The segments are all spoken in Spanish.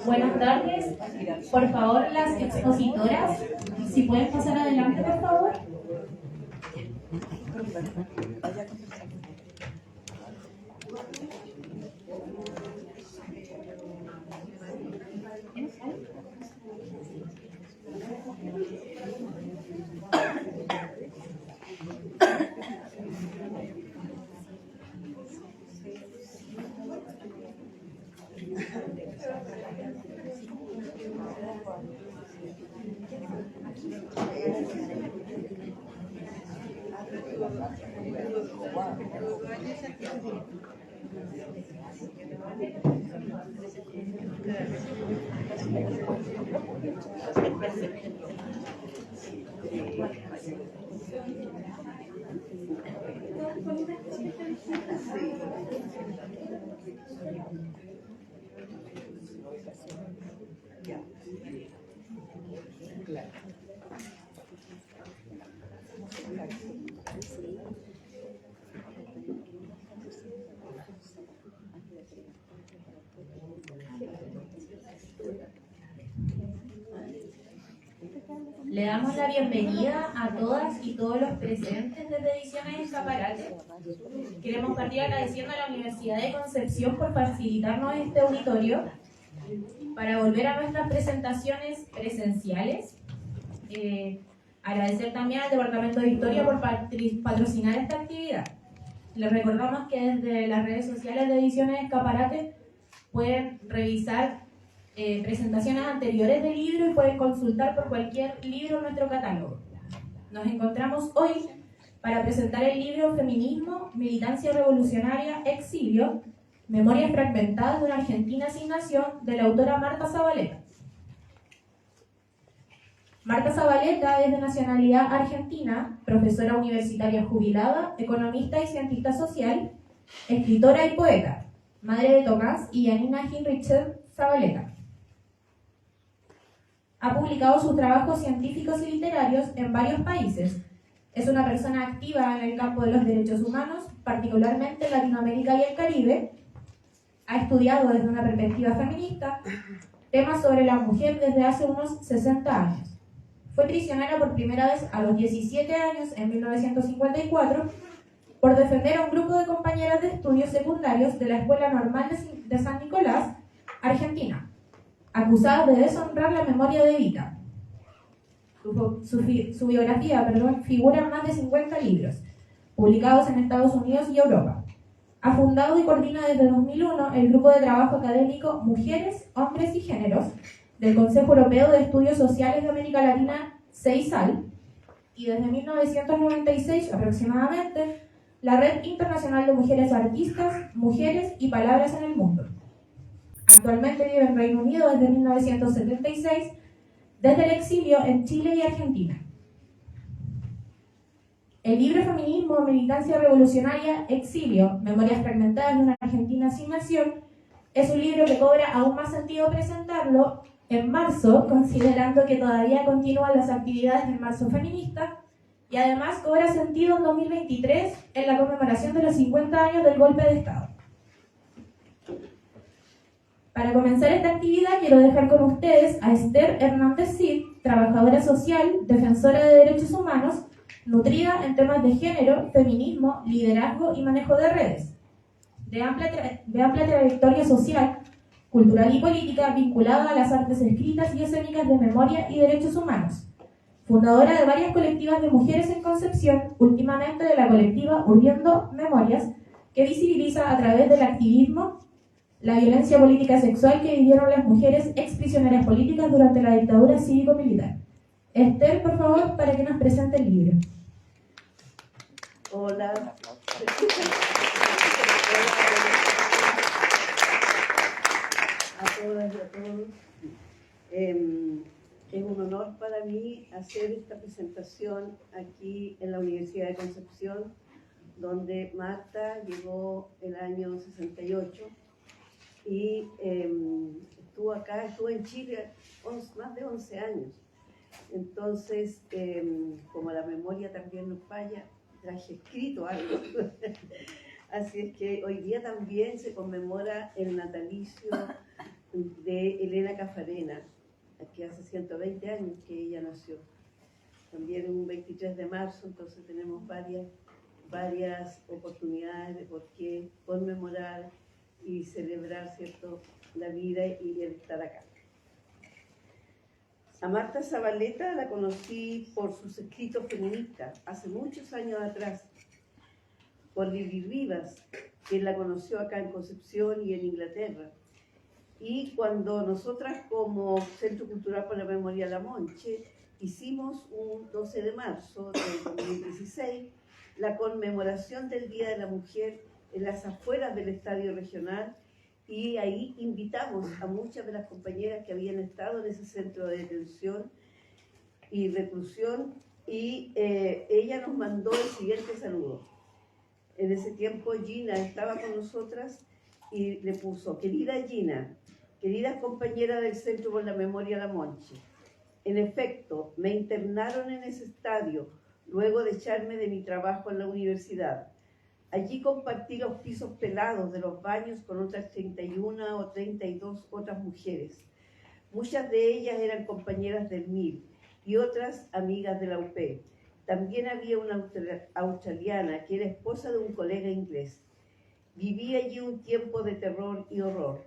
Buenas tardes. Por favor, las expositoras, si pueden pasar adelante, por favor. Le damos la bienvenida a todas y todos los presentes desde Ediciones Escaparate. Queremos partir agradeciendo a la Universidad de Concepción por facilitarnos este auditorio para volver a nuestras presentaciones presenciales. Agradecer también al Departamento de Historia por patrocinar esta actividad. Les recordamos que desde las redes sociales de Ediciones Escaparate pueden revisar presentaciones anteriores del libro y pueden consultar por cualquier libro en nuestro catálogo. Nos encontramos hoy para presentar el libro Feminismo, Militancia Revolucionaria, Exilio, Memorias Fragmentadas de una Argentina sin Nación, de la autora Marta Zavaleta. Marta Zavaleta es de nacionalidad argentina, profesora universitaria jubilada, economista y cientista social, escritora y poeta, madre de Tomás y Janina Hinrichsen Zavaleta. Ha publicado sus trabajos científicos y literarios en varios países. Es una persona activa en el campo de los derechos humanos, particularmente en Latinoamérica y el Caribe. Ha estudiado desde una perspectiva feminista temas sobre la mujer desde hace unos 60 años. Fue prisionera por primera vez a los 17 años, en 1954, por defender a un grupo de compañeras de estudios secundarios de la Escuela Normal de San Nicolás, Argentina, acusadas de deshonrar la memoria de Evita. Su biografía, figura en más de 50 libros, publicados en Estados Unidos y Europa. Ha fundado y coordina desde 2001 el grupo de trabajo académico Mujeres, Hombres y Géneros del Consejo Europeo de Estudios Sociales de América Latina, CEISAL, y desde 1996 aproximadamente, la Red Internacional de Mujeres Artistas, Mujeres y Palabras en el Mundo. Actualmente vive en Reino Unido desde 1976, desde el exilio en Chile y Argentina. El libro Feminismo, Militancia Revolucionaria, Exilio, Memorias Fragmentadas de una Argentina sin Nación, es un libro que cobra aún más sentido presentarlo en marzo, considerando que todavía continúan las actividades del Marzo Feminista, y además cobra sentido en 2023 en la conmemoración de los 50 años del golpe de Estado. Para comenzar esta actividad quiero dejar con ustedes a Esther Hernández Cid, trabajadora social, defensora de derechos humanos, nutrida en temas de género, feminismo, liderazgo y manejo de redes, de amplia trayectoria social, cultural y política vinculada a las artes escritas y escénicas de memoria y derechos humanos, fundadora de varias colectivas de mujeres en Concepción, últimamente de la colectiva Urbiendo Memorias, que visibiliza a través del activismo la violencia política sexual que vivieron las mujeres exprisioneras políticas durante la dictadura cívico-militar. Esther, por favor, para que nos presente el libro. Hola. A todas y a todos. Es un honor para mí hacer esta presentación aquí en la Universidad de Concepción, donde Marta llegó el año 68 y estuvo en Chile más de 11 años. Entonces, como la memoria también nos falla, traje escrito algo. Así es que hoy día también se conmemora el natalicio de Elena Caffarena, que hace 120 años que ella nació. También un 23 de marzo, entonces tenemos varias oportunidades de por qué conmemorar y celebrar, ¿cierto?, la vida y el estar acá. A Marta Zavaleta la conocí por sus escritos feministas hace muchos años atrás, por Lili Rivas, quien la conoció acá en Concepción y en Inglaterra. Y cuando nosotras como Centro Cultural por la Memoria La Monche hicimos un 12 de marzo del 2016 la conmemoración del Día de la Mujer en las afueras del Estadio Regional, y ahí invitamos a muchas de las compañeras que habían estado en ese centro de detención y reclusión, y ella nos mandó el siguiente saludo. En ese tiempo Gina estaba con nosotras y le puso: querida Gina, queridas compañeras del Centro por la Memoria La Monche, en efecto, me internaron en ese estadio luego de echarme de mi trabajo en la universidad. Allí compartí los pisos pelados de los baños con otras 31 o 32 otras mujeres. Muchas de ellas eran compañeras del MIR y otras amigas de la UP. También había una australiana que era esposa de un colega inglés. Viví allí un tiempo de terror y horror.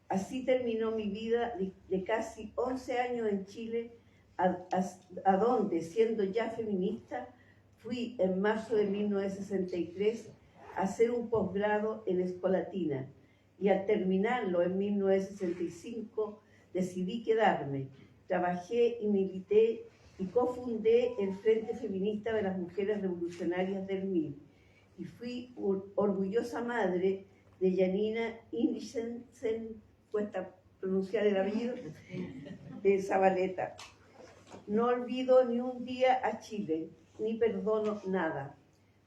Así terminó mi vida de casi 11 años en Chile, a donde, siendo ya feminista, fui en marzo de 1963 a hacer un posgrado en Escolatina, y al terminarlo en 1965 decidí quedarme. Trabajé y milité y cofundé el Frente Feminista de las Mujeres Revolucionarias del MIR, y fui orgullosa madre de Janina Indrisensen, cuesta pronunciar el apellido, de Zavaleta. No olvido ni un día a Chile, ni perdono nada.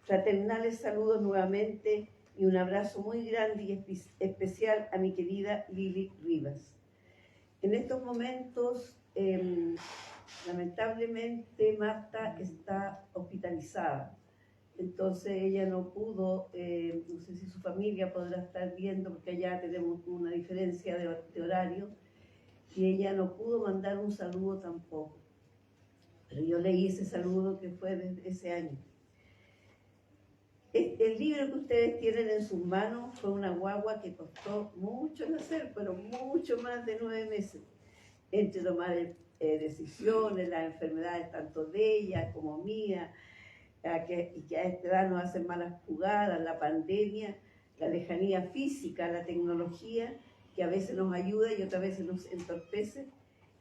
Fraternales saludos nuevamente y un abrazo muy grande y especial a mi querida Lili Rivas. En estos momentos, lamentablemente, Marta está hospitalizada. Entonces ella no pudo, no sé si su familia podrá estar viendo, porque allá tenemos una diferencia de horario, y ella no pudo mandar un saludo tampoco. Pero yo leí ese saludo que fue desde ese año. El libro que ustedes tienen en sus manos fue una guagua que costó mucho nacer, pero mucho más de 9 meses, entre tomar decisiones, las enfermedades tanto de ella como mía, y que a esta edad nos hacen malas jugadas, la pandemia, la lejanía física, la tecnología, que a veces nos ayuda y otras veces nos entorpece.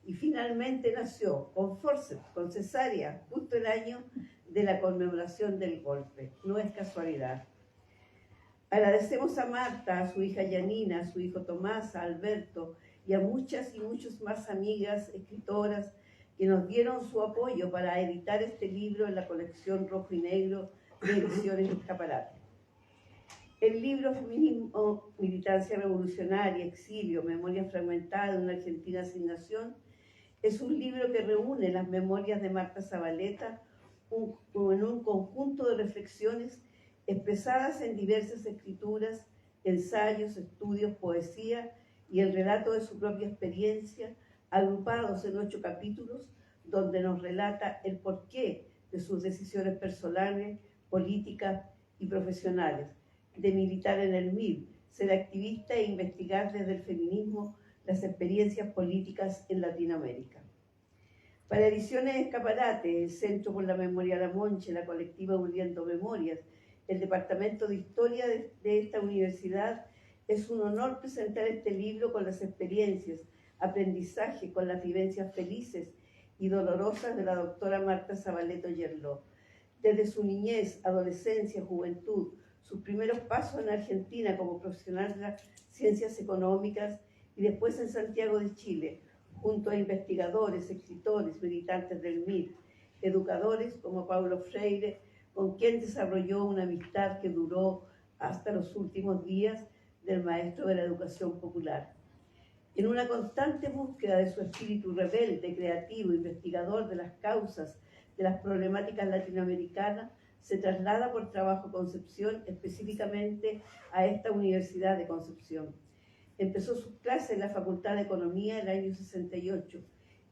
Y finalmente nació con forceps, con cesárea, justo el año de la conmemoración del golpe. No es casualidad. Agradecemos a Marta, a su hija Yanina, a su hijo Tomás, a Alberto y a muchas y muchas más amigas escritoras que nos dieron su apoyo para editar este libro en la colección Rojo y Negro de Ediciones Escaparate. El libro Feminismo, Militancia Revolucionaria, Exilio, Memoria Fragmentada de una Argentina sin nación es un libro que reúne las memorias de Marta Zavaleta en un conjunto de reflexiones expresadas en diversas escrituras, ensayos, estudios, poesía y el relato de su propia experiencia, agrupados en 8 capítulos, donde nos relata el porqué de sus decisiones personales, políticas y profesionales, de militar en el MIR, ser activista e investigar desde el feminismo las experiencias políticas en Latinoamérica. Para Ediciones Escaparate, el Centro por la Memoria La Monche, la colectiva Uniendo Memorias, el Departamento de Historia de esta universidad, es un honor presentar este libro con las experiencias, aprendizaje, con las vivencias felices y dolorosas de la doctora Marta Zavaleta Yerló. Desde su niñez, adolescencia, juventud, sus primeros pasos en Argentina como profesional de las ciencias económicas y después en Santiago de Chile, junto a investigadores, escritores, militantes del MIR, educadores como Paulo Freire, con quien desarrolló una amistad que duró hasta los últimos días del maestro de la educación popular. En una constante búsqueda de su espíritu rebelde, creativo, investigador de las causas de las problemáticas latinoamericanas, se traslada por trabajo a Concepción, específicamente a esta Universidad de Concepción. Empezó sus clases en la Facultad de Economía en el año 68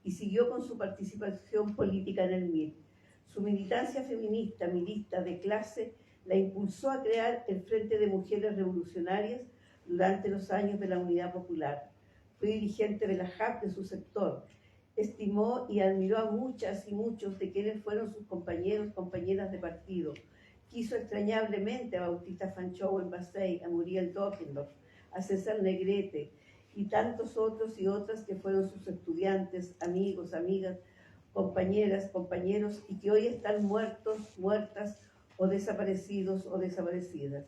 y siguió con su participación política en el MIR. Su militancia feminista, milista de clase, la impulsó a crear el Frente de Mujeres Revolucionarias durante los años de la Unidad Popular. Fue dirigente de la JAP de su sector. Estimó y admiró a muchas y muchos de quienes fueron sus compañeros, compañeras de partido. Quiso extrañablemente a Bautista Fanchou en Basey, a Muriel Dockendorf, a César Negrete y tantos otros y otras que fueron sus estudiantes, amigos, amigas, compañeras, compañeros y que hoy están muertos, muertas o desaparecidos o desaparecidas.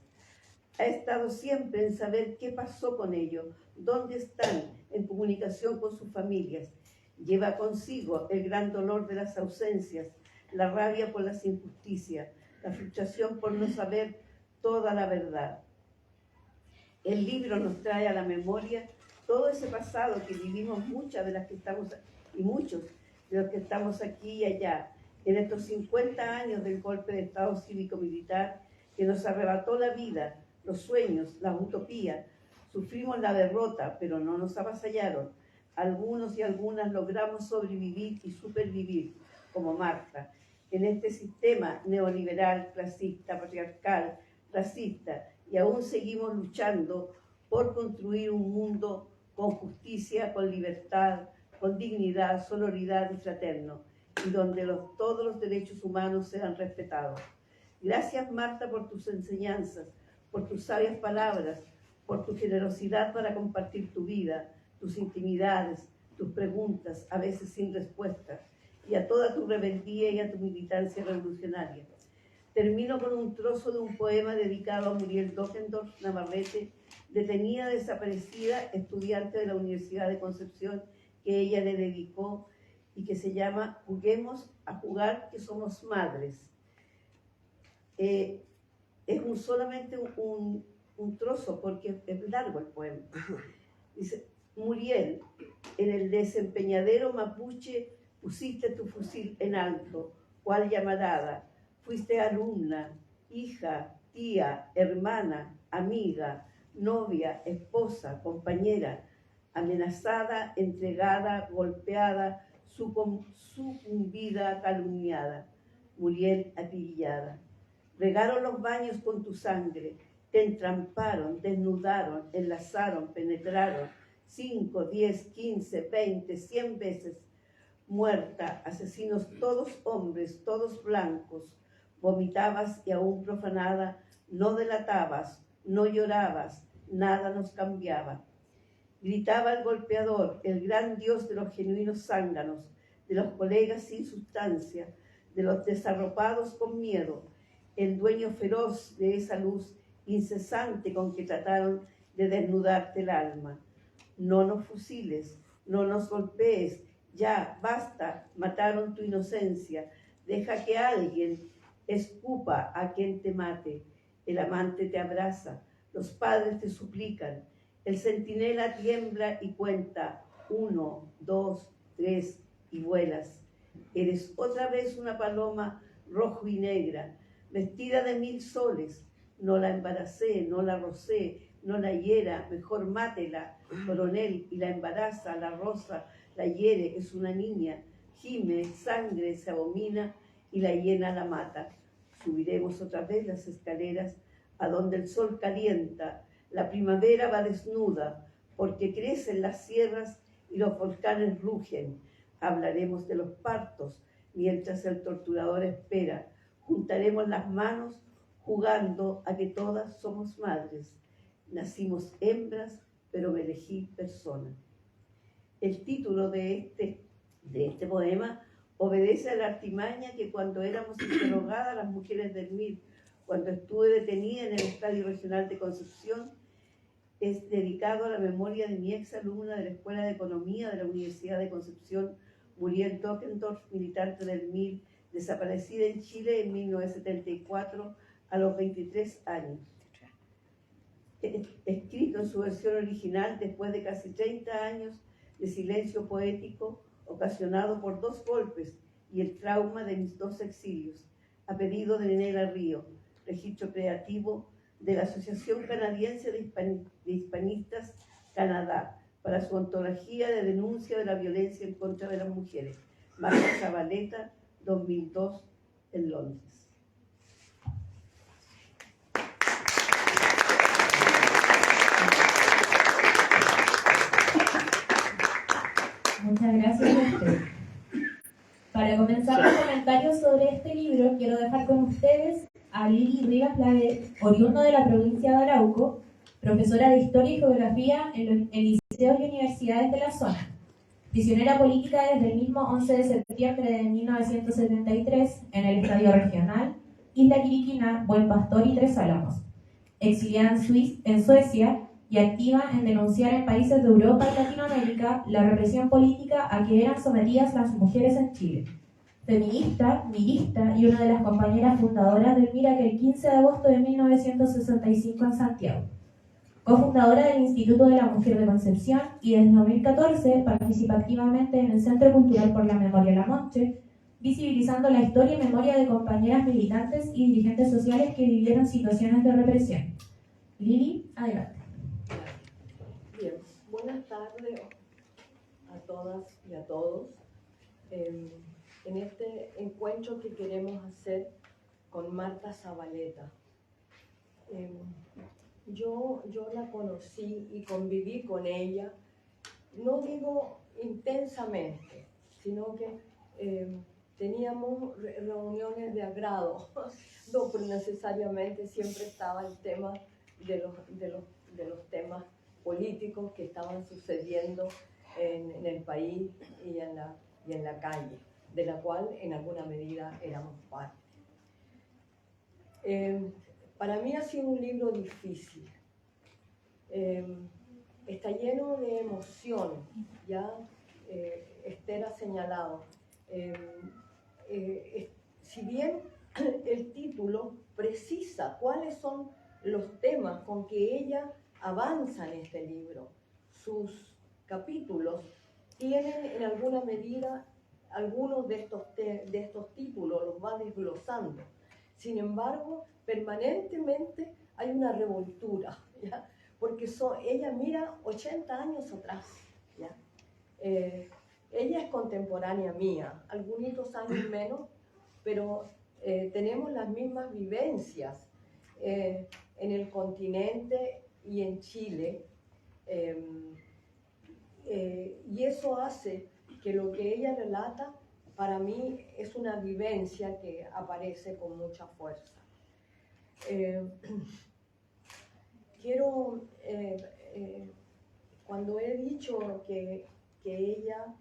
Ha estado siempre en saber qué pasó con ellos, dónde están, en comunicación con sus familias. Lleva consigo el gran dolor de las ausencias, la rabia por las injusticias, la frustración por no saber toda la verdad. El libro nos trae a la memoria todo ese pasado que vivimos muchas de las que estamos y muchos de los que estamos aquí y allá, en estos 50 años del golpe de Estado cívico-militar que nos arrebató la vida, los sueños, las utopías. Sufrimos la derrota, pero no nos avasallaron. Algunos y algunas logramos sobrevivir y supervivir, como Marta, en este sistema neoliberal, clasista, patriarcal, racista, y aún seguimos luchando por construir un mundo con justicia, con libertad, con dignidad, sororidad y fraterno, y donde todos los derechos humanos sean respetados. Gracias, Marta, por tus enseñanzas, por tus sabias palabras, por tu generosidad para compartir tu vida, tus intimidades, tus preguntas, a veces sin respuesta, y a toda tu rebeldía y a tu militancia revolucionaria. Termino con un trozo de un poema dedicado a Muriel Dockendorf Navarrete, detenida, desaparecida, estudiante de la Universidad de Concepción, que ella le dedicó y que se llama Juguemos a jugar que somos madres. Es solamente un trozo porque es largo el poema. Dice: Muriel, en el desempeñadero mapuche pusiste tu fusil en alto, cual llamarada. Fuiste alumna, hija, tía, hermana, amiga, novia, esposa, compañera, amenazada, entregada, golpeada, sucumbida, calumniada. Muriel acribillada. Regaron los baños con tu sangre, te entramparon, desnudaron, enlazaron, penetraron, 5, 10, 15, 20, 100 veces. Muerta, asesinos todos hombres, todos blancos. Vomitabas y aún profanada, no delatabas, no llorabas, nada nos cambiaba. Gritaba el golpeador, el gran dios de los genuinos zánganos, de los colegas sin sustancia, de los desarropados con miedo, el dueño feroz de esa luz incesante con que trataron de desnudarte el alma. No nos fusiles, no nos golpees, ya, basta, mataron tu inocencia, deja que alguien escupa a quien te mate, el amante te abraza, los padres te suplican, el centinela tiembla y cuenta 1, 2, 3 y vuelas. Eres otra vez una paloma rojo y negra, vestida de 1000 soles. No la embaracé, no la rocé, no la hiera, mejor mátela, coronel, y la embaraza, la roza, la hiere, es una niña, gime, sangre, se abomina y la hiena la mata. Subiremos otra vez las escaleras a donde el sol calienta, la primavera va desnuda, porque crecen las sierras y los volcanes rugen. Hablaremos de los partos, mientras el torturador espera. Juntaremos las manos, jugando a que todas somos madres. Nacimos hembras, pero me elegí persona. El título de este poema obedece a la artimaña que cuando éramos interrogadas las mujeres del MIR, cuando estuve detenida en el Estadio Regional de Concepción, es dedicado a la memoria de mi ex alumna de la Escuela de Economía de la Universidad de Concepción, Muriel Dockendorf, militante del MIR, desaparecida en Chile en 1974 a los 23 años. Escrito en su versión original después de casi 30 años de silencio poético ocasionado por 2 golpes y el trauma de mis 2 exilios. a pedido de Negra Río, registro creativo de la Asociación Canadiense de Hispanistas Canadá, para su ontología de denuncia de la violencia en contra de las mujeres. Marta Zabaleta, 2002, en Londres. Muchas gracias a usted. Para comenzar los comentarios sobre este libro, quiero dejar con ustedes a Lili Rivas Lavet, oriundo de la provincia de Arauco, profesora de Historia y Geografía en liceos y universidades de la zona, prisionera política desde el mismo 11 de septiembre de 1973 en el Estadio Regional, Isla Quiriquina, Buen Pastor y Tres Álamos, exiliada en Suecia y activa en denunciar en países de Europa y Latinoamérica la represión política a que eran sometidas las mujeres en Chile. Feminista, mirista y una de las compañeras fundadoras del MIRA que el 15 de agosto de 1965 en Santiago. Cofundadora del Instituto de la Mujer de Concepción y desde 2014 participa activamente en el Centro Cultural por la Memoria La Monche, visibilizando la historia y memoria de compañeras militantes y dirigentes sociales que vivieron situaciones de represión. Lili, adelante. Bien, buenas tardes a todas y a todos. En este encuentro que queremos hacer con Marta Zabaleta. Yo la conocí y conviví con ella, no digo intensamente, sino que teníamos reuniones de agrado, no necesariamente siempre estaba el tema de los temas políticos que estaban sucediendo en el país y en la calle, de la cual en alguna medida éramos parte. Para mí ha sido un libro difícil. Está lleno de emoción, ya Esther ha señalado. Si bien el título precisa cuáles son los temas con que ella avanza en este libro, sus capítulos tienen en alguna medida algunos de estos títulos, los va desglosando. Sin embargo, permanentemente hay una revoltura, ¿ya? Porque ella mira 80 años atrás, ¿ya? Ella es contemporánea mía, algunos años menos, pero tenemos las mismas vivencias en el continente y en Chile, y eso hace que lo que ella relata para mí es una vivencia que aparece con mucha fuerza. Cuando he dicho que ella,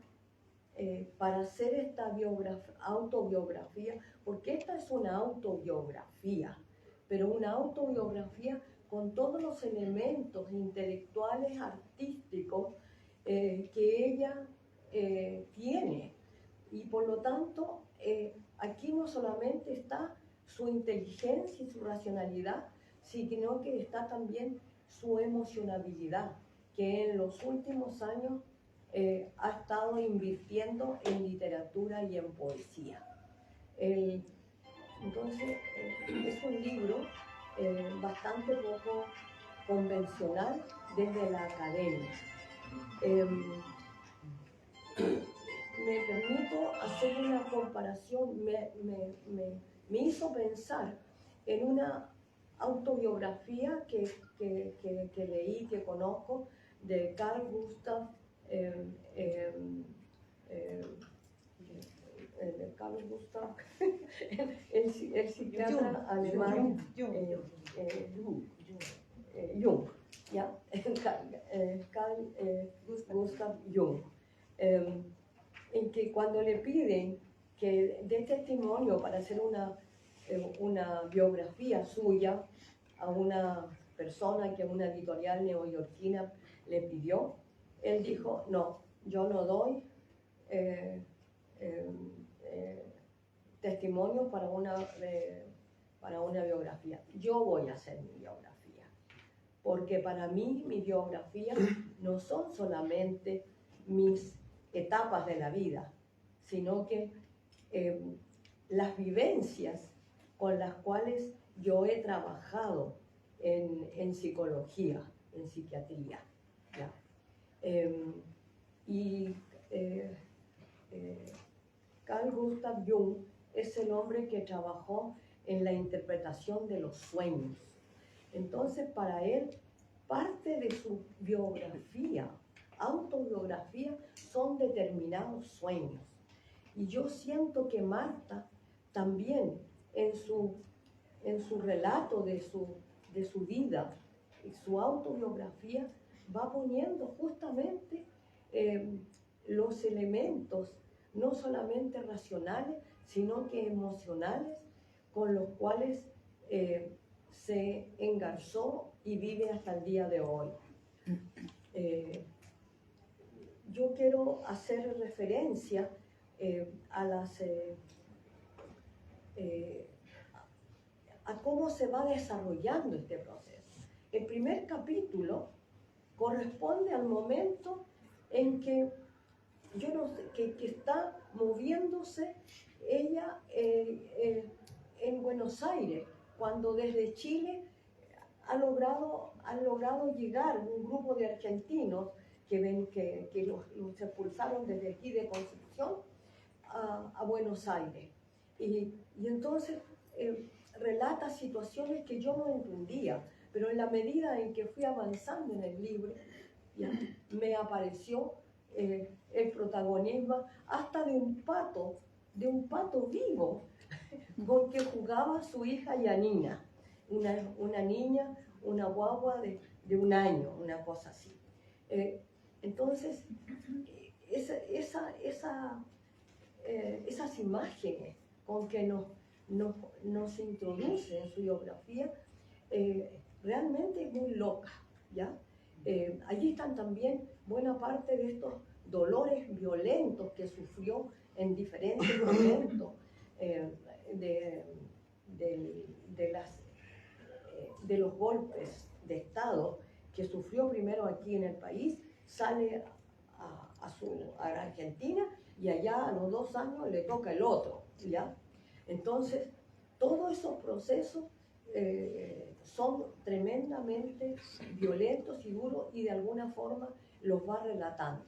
para hacer esta autobiografía, porque esta es una autobiografía, pero una autobiografía con todos los elementos intelectuales, artísticos que ella tiene. Y por lo tanto, aquí no solamente está su inteligencia y su racionalidad, sino que está también su emocionabilidad, que en los últimos años ha estado invirtiendo en literatura y en poesía. Entonces, es un libro bastante poco convencional desde la academia. Me permito hacer una comparación, me hizo pensar en una autobiografía que leí, que conozco, de Carl Gustav, el psiquiatra alemán Jung, ¿ya? Carl Gustav Jung, en que cuando le piden que dé testimonio para hacer una biografía suya a una persona que una editorial neoyorquina le pidió, él dijo: no, yo no doy testimonio para una biografía. Yo voy a hacer mi biografía, porque para mí mi biografía no son solamente mis etapas de la vida, sino que las vivencias con las cuales yo he trabajado en psicología, en psiquiatría. ¿Ya? Carl Gustav Jung es el hombre que trabajó en la interpretación de los sueños. Entonces, para él, parte de su biografía, autobiografía, son determinados sueños. Y yo siento que Marta también en su relato de su vida, su autobiografía, va poniendo justamente los elementos, no solamente racionales, sino que emocionales, con los cuales se engarzó y vive hasta el día de hoy. Yo quiero hacer referencia a cómo se va desarrollando este proceso. El primer capítulo corresponde al momento en que, yo no sé, que está moviéndose ella en Buenos Aires, cuando desde Chile han logrado llegar un grupo de argentinos que los expulsaron desde aquí de Concepción a Buenos Aires. Y entonces relata situaciones que yo no entendía, pero en la medida en que fui avanzando en el libro, ya, me apareció el protagonismo hasta de un pato vivo con que jugaba su hija Yanina, una niña, una guagua de 1 año, una cosa así. Entonces, esas imágenes con que nos introduce en su biografía, realmente es muy loca, ¿ya? Allí están también buena parte de estos dolores violentos que sufrió en diferentes momentos de los golpes de Estado que sufrió primero aquí en el país, sale a Argentina y allá a los 2 años le toca el otro, ¿ya? Entonces, todos esos procesos son tremendamente violentos y duros y de alguna forma los va relatando.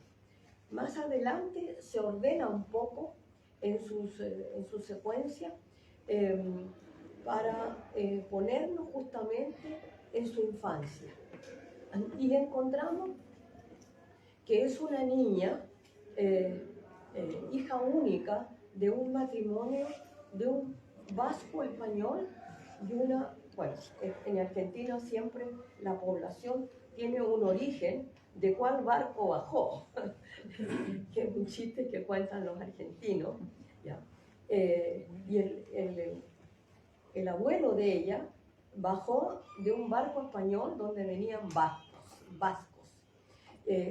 Más adelante se ordena un poco en su secuencia para ponernos justamente en su infancia. Y encontramos que es una niña, hija única de un matrimonio de un vasco español y una, bueno, en Argentina siempre la población tiene un origen de cuál barco bajó, que es un chiste que cuentan los argentinos, ¿ya? Y el abuelo de ella bajó de un barco español donde venían vascos.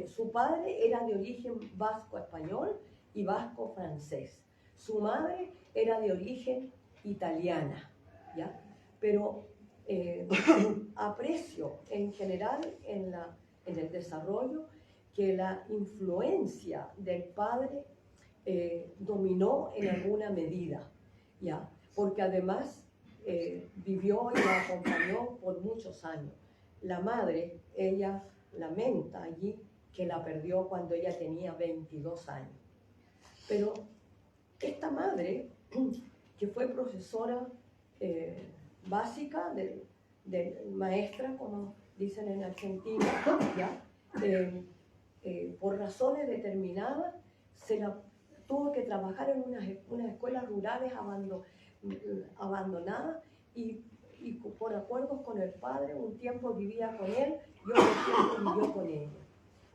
Su padre era de origen vasco-español y vasco-francés. Su madre era de origen italiana, ¿ya? Pero aprecio en general en el desarrollo que la influencia del padre dominó en alguna medida, ¿ya? Porque además vivió y la acompañó por muchos años. La madre, ella lamenta allí que la perdió cuando ella tenía 22 años. Pero esta madre, que fue profesora básica, de maestra, como dicen en Argentina, ¿ya? Por razones determinadas, tuvo que trabajar en unas escuelas rurales abandonadas y por acuerdos con el padre, un tiempo vivía con él y otro tiempo vivió con ella.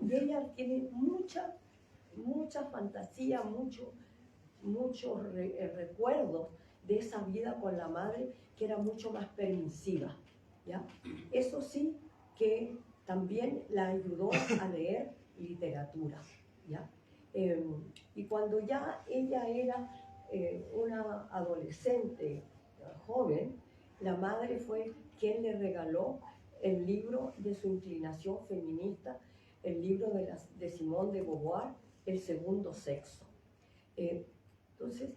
Y ella tiene mucha fantasía, muchos recuerdos de esa vida con la madre, que era mucho más permisiva, ¿ya? Eso sí que también la ayudó a leer literatura, ¿ya? Y cuando ya ella era una adolescente joven, la madre fue quien le regaló el libro de su inclinación feminista, el libro de Simone de Beauvoir, El segundo sexo. Entonces,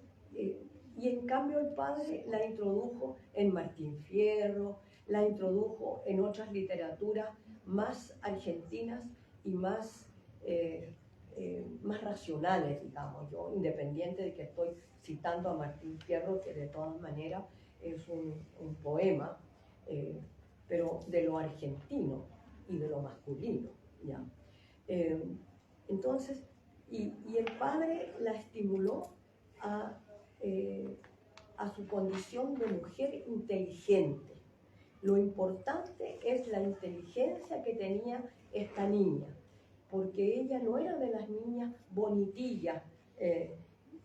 y en cambio el padre la introdujo en Martín Fierro, la introdujo en otras literaturas más argentinas y más, más racionales, digamos, yo, independiente de que estoy citando a Martín Fierro, que de todas maneras es un poema, pero de lo argentino y de lo masculino, ¿ya? Entonces, y el padre la estimuló a su condición de mujer inteligente. Lo importante es la inteligencia que tenía esta niña, porque ella no era de las niñas bonitillas,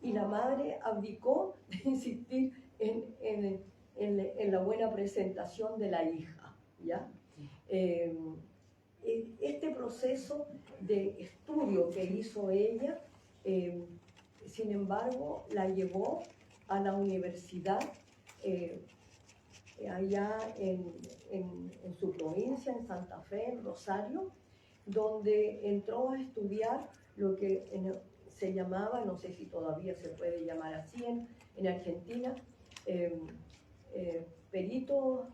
y la madre abdicó de insistir en la buena presentación de la hija, ¿ya? Este proceso de estudio que hizo ella, sin embargo, la llevó a la universidad allá en su provincia, en Santa Fe, en Rosario, donde entró a estudiar lo que se llamaba, no sé si todavía se puede llamar así en Argentina, perito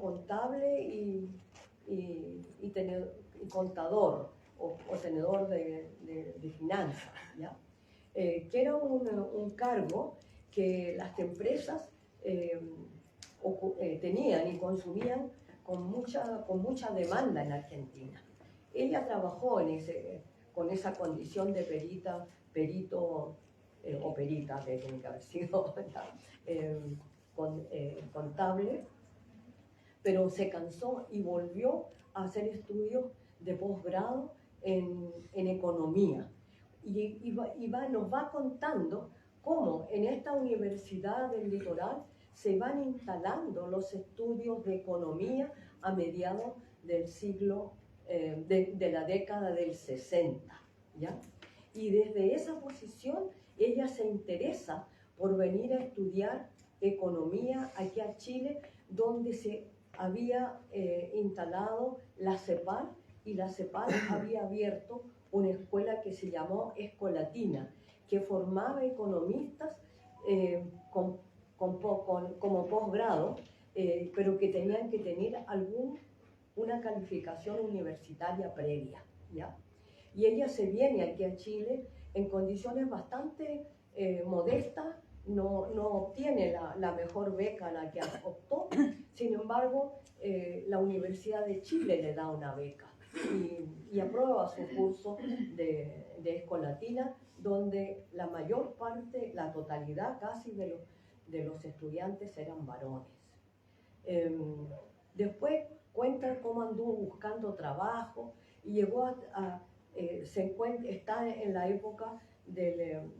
contable y contador o tenedor de finanzas, ¿ya? Que era un cargo que las empresas tenían y consumían con mucha demanda en Argentina. Ella trabajó con esa condición de perito o perita, que tiene que haber sido contable, pero se cansó y volvió a hacer estudios de posgrado en economía. Y nos va contando cómo en esta Universidad del Litoral se van instalando los estudios de economía a mediados del siglo, de la década del 60, ¿ya? Y desde esa posición ella se interesa por venir a estudiar economía aquí a Chile, donde se había instalado la CEPAL, y la CEPAL había abierto una escuela que se llamó Escolatina, que formaba economistas como posgrado, pero que tenían que tener una calificación universitaria previa, ¿ya? Y ella se viene aquí a Chile en condiciones bastante modestas, no obtiene la mejor beca a la que optó. Sin embargo, la Universidad de Chile le da una beca y aprueba su curso de Escolatina, donde la mayor parte, la totalidad casi de los estudiantes eran varones. Después cuenta cómo anduvo buscando trabajo y llegó está en la época del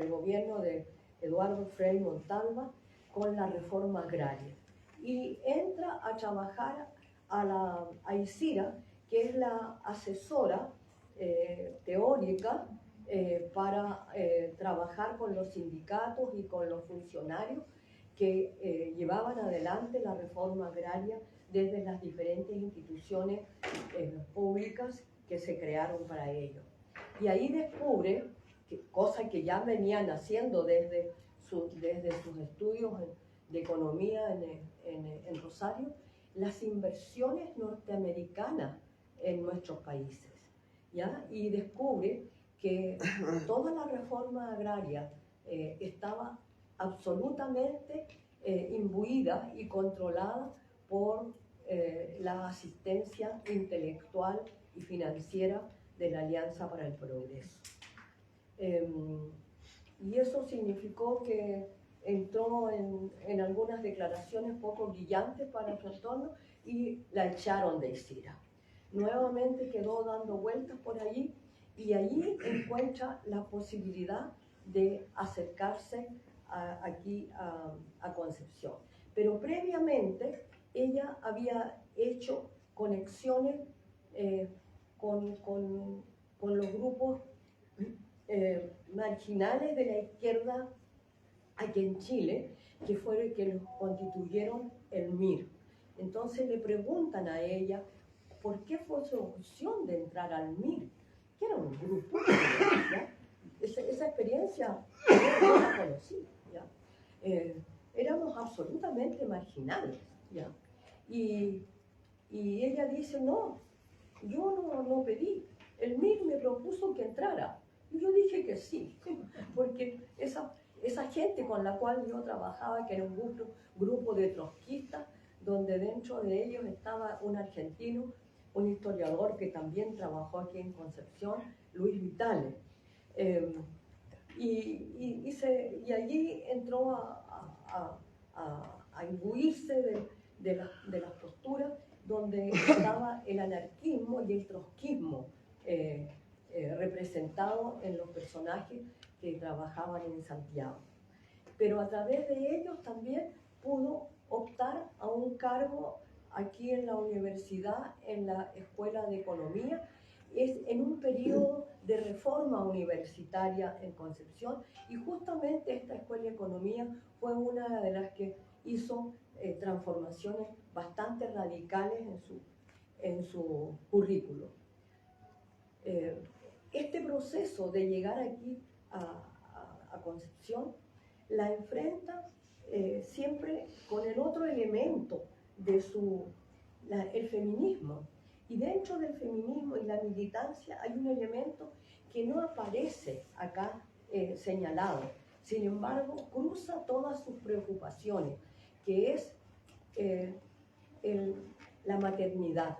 gobierno de Eduardo Frei Montalva con la reforma agraria, y entra a trabajar a ICIRA, que es la asesora teórica para trabajar con los sindicatos y con los funcionarios que llevaban adelante la reforma agraria desde las diferentes instituciones públicas que se crearon para ello. Y ahí descubre, cosa que ya venían haciendo desde sus estudios de economía en Rosario, las inversiones norteamericanas en nuestros países, ¿ya? Y descubre que toda la reforma agraria estaba absolutamente imbuida y controlada por la asistencia intelectual y financiera de la Alianza para el Progreso. Y eso significó que entró en algunas declaraciones poco brillantes para su entorno y la echaron de ICIRA. Nuevamente quedó dando vueltas por allí y allí encuentra la posibilidad de acercarse aquí a Concepción. Pero previamente ella había hecho conexiones con los grupos marginales de la izquierda aquí en Chile, que fueron que los constituyeron el MIR. Entonces le preguntan a ella por qué fue su opción de entrar al MIR, que era un grupo, ¿ya? esa experiencia no la conocí, ¿ya? Éramos absolutamente marginales, ¿ya? Y ella dice, no, yo no pedí, el MIR me propuso que entrara. Y yo dije que sí, porque esa gente con la cual yo trabajaba, que era un grupo de trotskistas, donde dentro de ellos estaba un argentino, un historiador que también trabajó aquí en Concepción, Luis Vitale. Y allí entró a imbuirse de las posturas donde estaba el anarquismo y el trotskismo representado en los personajes que trabajaban en Santiago. Pero a través de ellos también pudo optar a un cargo aquí en la universidad, en la Escuela de Economía, es en un periodo de reforma universitaria en Concepción, y justamente esta Escuela de Economía fue una de las que hizo transformaciones bastante radicales en su currículo. Este proceso de llegar aquí a Concepción la enfrenta siempre con el otro elemento de el feminismo. Y dentro del feminismo y la militancia hay un elemento que no aparece acá señalado. Sin embargo, cruza todas sus preocupaciones, que es la maternidad,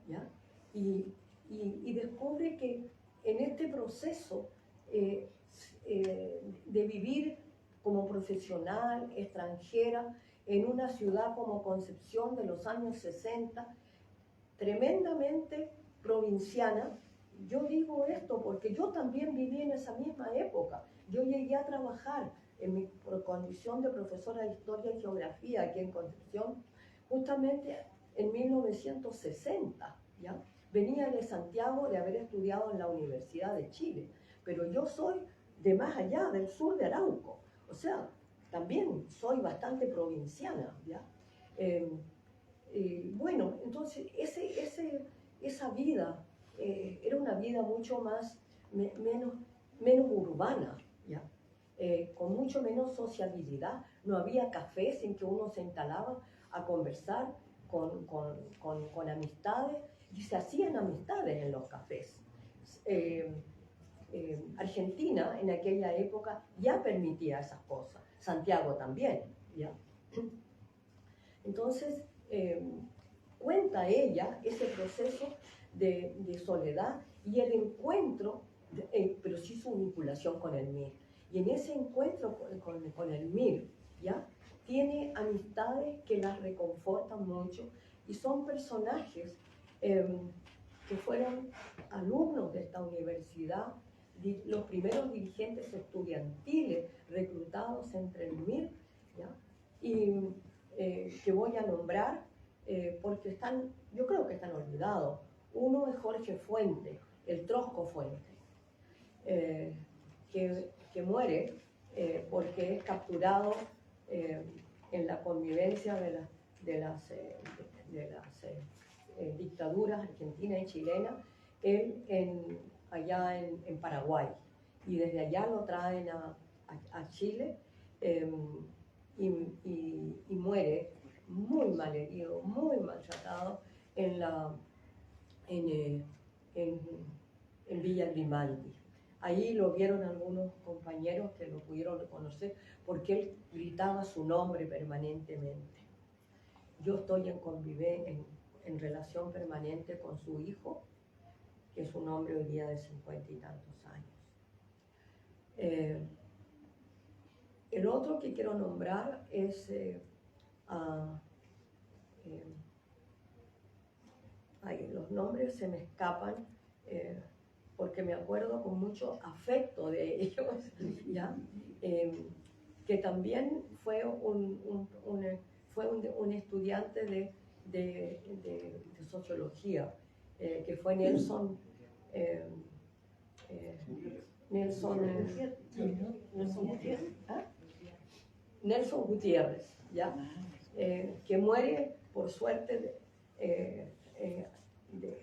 ¿ya? Y descubre que en este proceso de vivir como profesional extranjera en una ciudad como Concepción de los años 60, tremendamente provinciana. Yo digo esto porque yo también viví en esa misma época. Yo llegué a trabajar en mi condición de profesora de Historia y Geografía aquí en Concepción, justamente en 1960, ¿ya? Venía de Santiago de haber estudiado en la Universidad de Chile, pero yo soy de más allá, del sur de Arauco. O sea, también soy bastante provinciana, ¿ya? Bueno, entonces esa vida era una vida mucho más, menos urbana, ¿ya? Con mucho menos sociabilidad. No había café sin que uno se instalaba a conversar con amistades, y se hacían amistades en los cafés. Argentina en aquella época ya permitía esas cosas, Santiago también, ¿ya? Entonces, cuenta ella ese proceso de soledad y el encuentro, pero sí su vinculación con el MIR. Y en ese encuentro con el MIR, ¿ya? Tiene amistades que las reconfortan mucho, y son personajes que fueron alumnos de esta universidad, los primeros dirigentes estudiantiles reclutados entre el MIR, ¿ya? Y que voy a nombrar porque yo creo que están olvidados. Uno es Jorge Fuente, el Trosco Fuente, que muere porque es capturado en la convivencia de las dictaduras argentina y chilena, allá en Paraguay. Y desde allá lo traen a Chile y muere muy mal herido, muy maltratado en Villa Grimaldi. Ahí lo vieron algunos compañeros que lo pudieron reconocer porque él gritaba su nombre permanentemente. Yo estoy en relación permanente con su hijo, que es un hombre hoy día de 50 y tantos años. El otro que quiero nombrar es los nombres se me escapan porque me acuerdo con mucho afecto de ellos, ¿ya? Que también fue un estudiante de sociología, que fue Nelson Gutiérrez, ¿ya? Que muere por suerte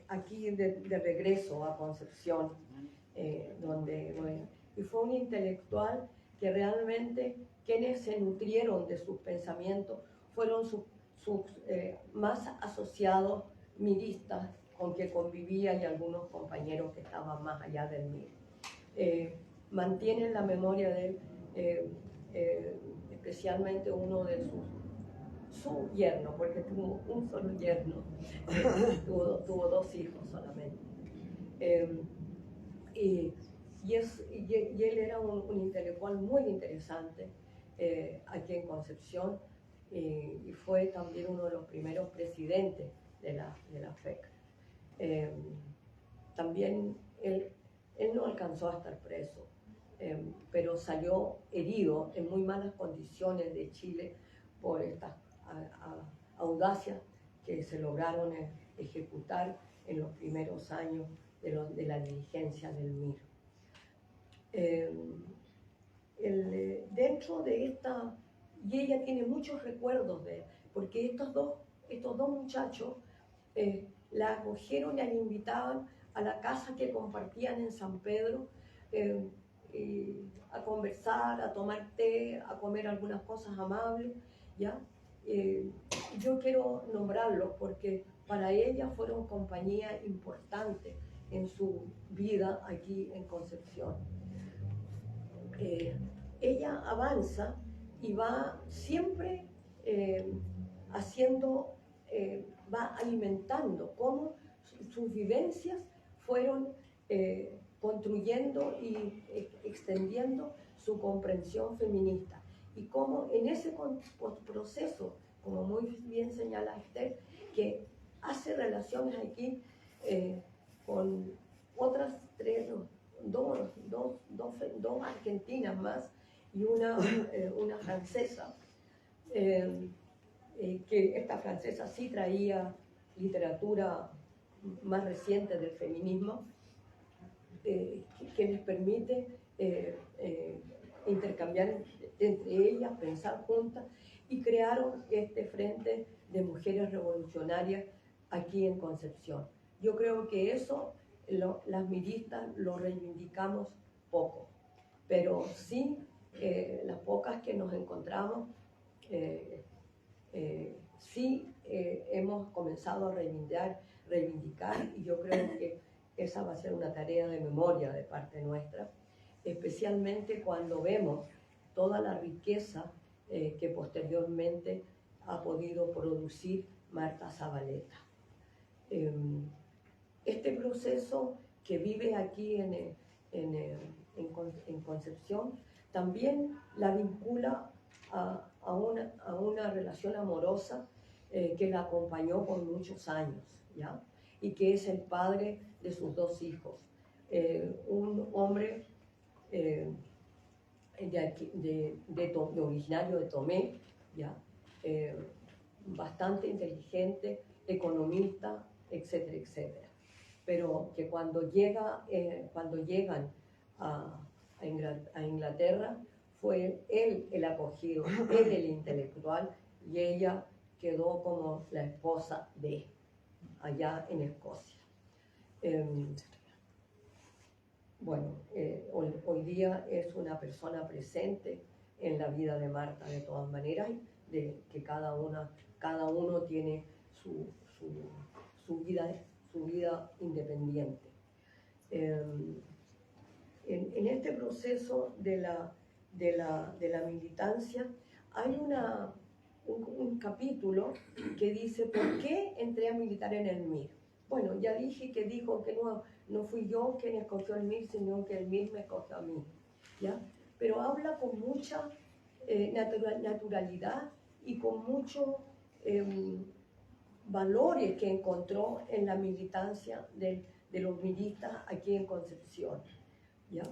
aquí de regreso a Concepción, donde y fue un intelectual que realmente quienes se nutrieron de sus pensamientos fueron sus más asociados miristas con que convivía y algunos compañeros que estaban más allá del MIR. Mantienen la memoria de él, especialmente uno de su yerno, porque tuvo un solo yerno, tuvo 2 hijos solamente. Y él era un intelectual muy interesante aquí en Concepción, y fue también uno de los primeros presidentes de la FEC. También él no alcanzó a estar preso, pero salió herido en muy malas condiciones de Chile por estas audacias que se lograron ejecutar en los primeros años de la dirigencia del MIR. Dentro de esta, y ella tiene muchos recuerdos de él, porque estos dos muchachos la acogieron y la invitaban a la casa que compartían en San Pedro, a conversar, a tomar té, a comer algunas cosas amables, ¿ya? Yo quiero nombrarlos porque para ella fueron compañía importante en su vida aquí en Concepción. Ella avanza y va siempre va alimentando cómo sus vivencias fueron construyendo y extendiendo su comprensión feminista. Y cómo en ese proceso, como muy bien señala Esther, que hace relaciones aquí con otras dos argentinas más y una francesa, que esta francesa sí traía literatura más reciente del feminismo, que les permite intercambiar entre ellas, pensar juntas, y crearon este Frente de Mujeres Revolucionarias aquí en Concepción. Yo creo que eso las miristas lo reivindicamos poco, pero sí las pocas que nos encontramos sí hemos comenzado a reivindicar, y yo creo que esa va a ser una tarea de memoria de parte nuestra, especialmente cuando vemos toda la riqueza que posteriormente ha podido producir Marta Zavaleta. Este proceso que vive aquí en Concepción también la vincula a una relación amorosa que la acompañó por muchos años, ¿ya? Y que es el padre de sus 2 hijos. Un hombre originario de Tomé, ¿ya? Bastante inteligente, economista, etcétera, etcétera. Pero que cuando llegan a Inglaterra, fue él el acogido, él el intelectual, y ella quedó como la esposa de allá en Escocia. Hoy día es una persona presente en la vida de Marta de todas maneras, de que cada uno tiene su vida independiente. En este proceso de la militancia hay un capítulo que dice ¿por qué entré a militar en el MIR? Bueno, ya dije que dijo que no fui yo quien escogió el MIR, sino que el MIR me escogió a mí, ¿ya? Pero habla con mucha naturalidad y con muchos valores que encontró en la militancia de los miristas aquí en Concepción, ¿ya?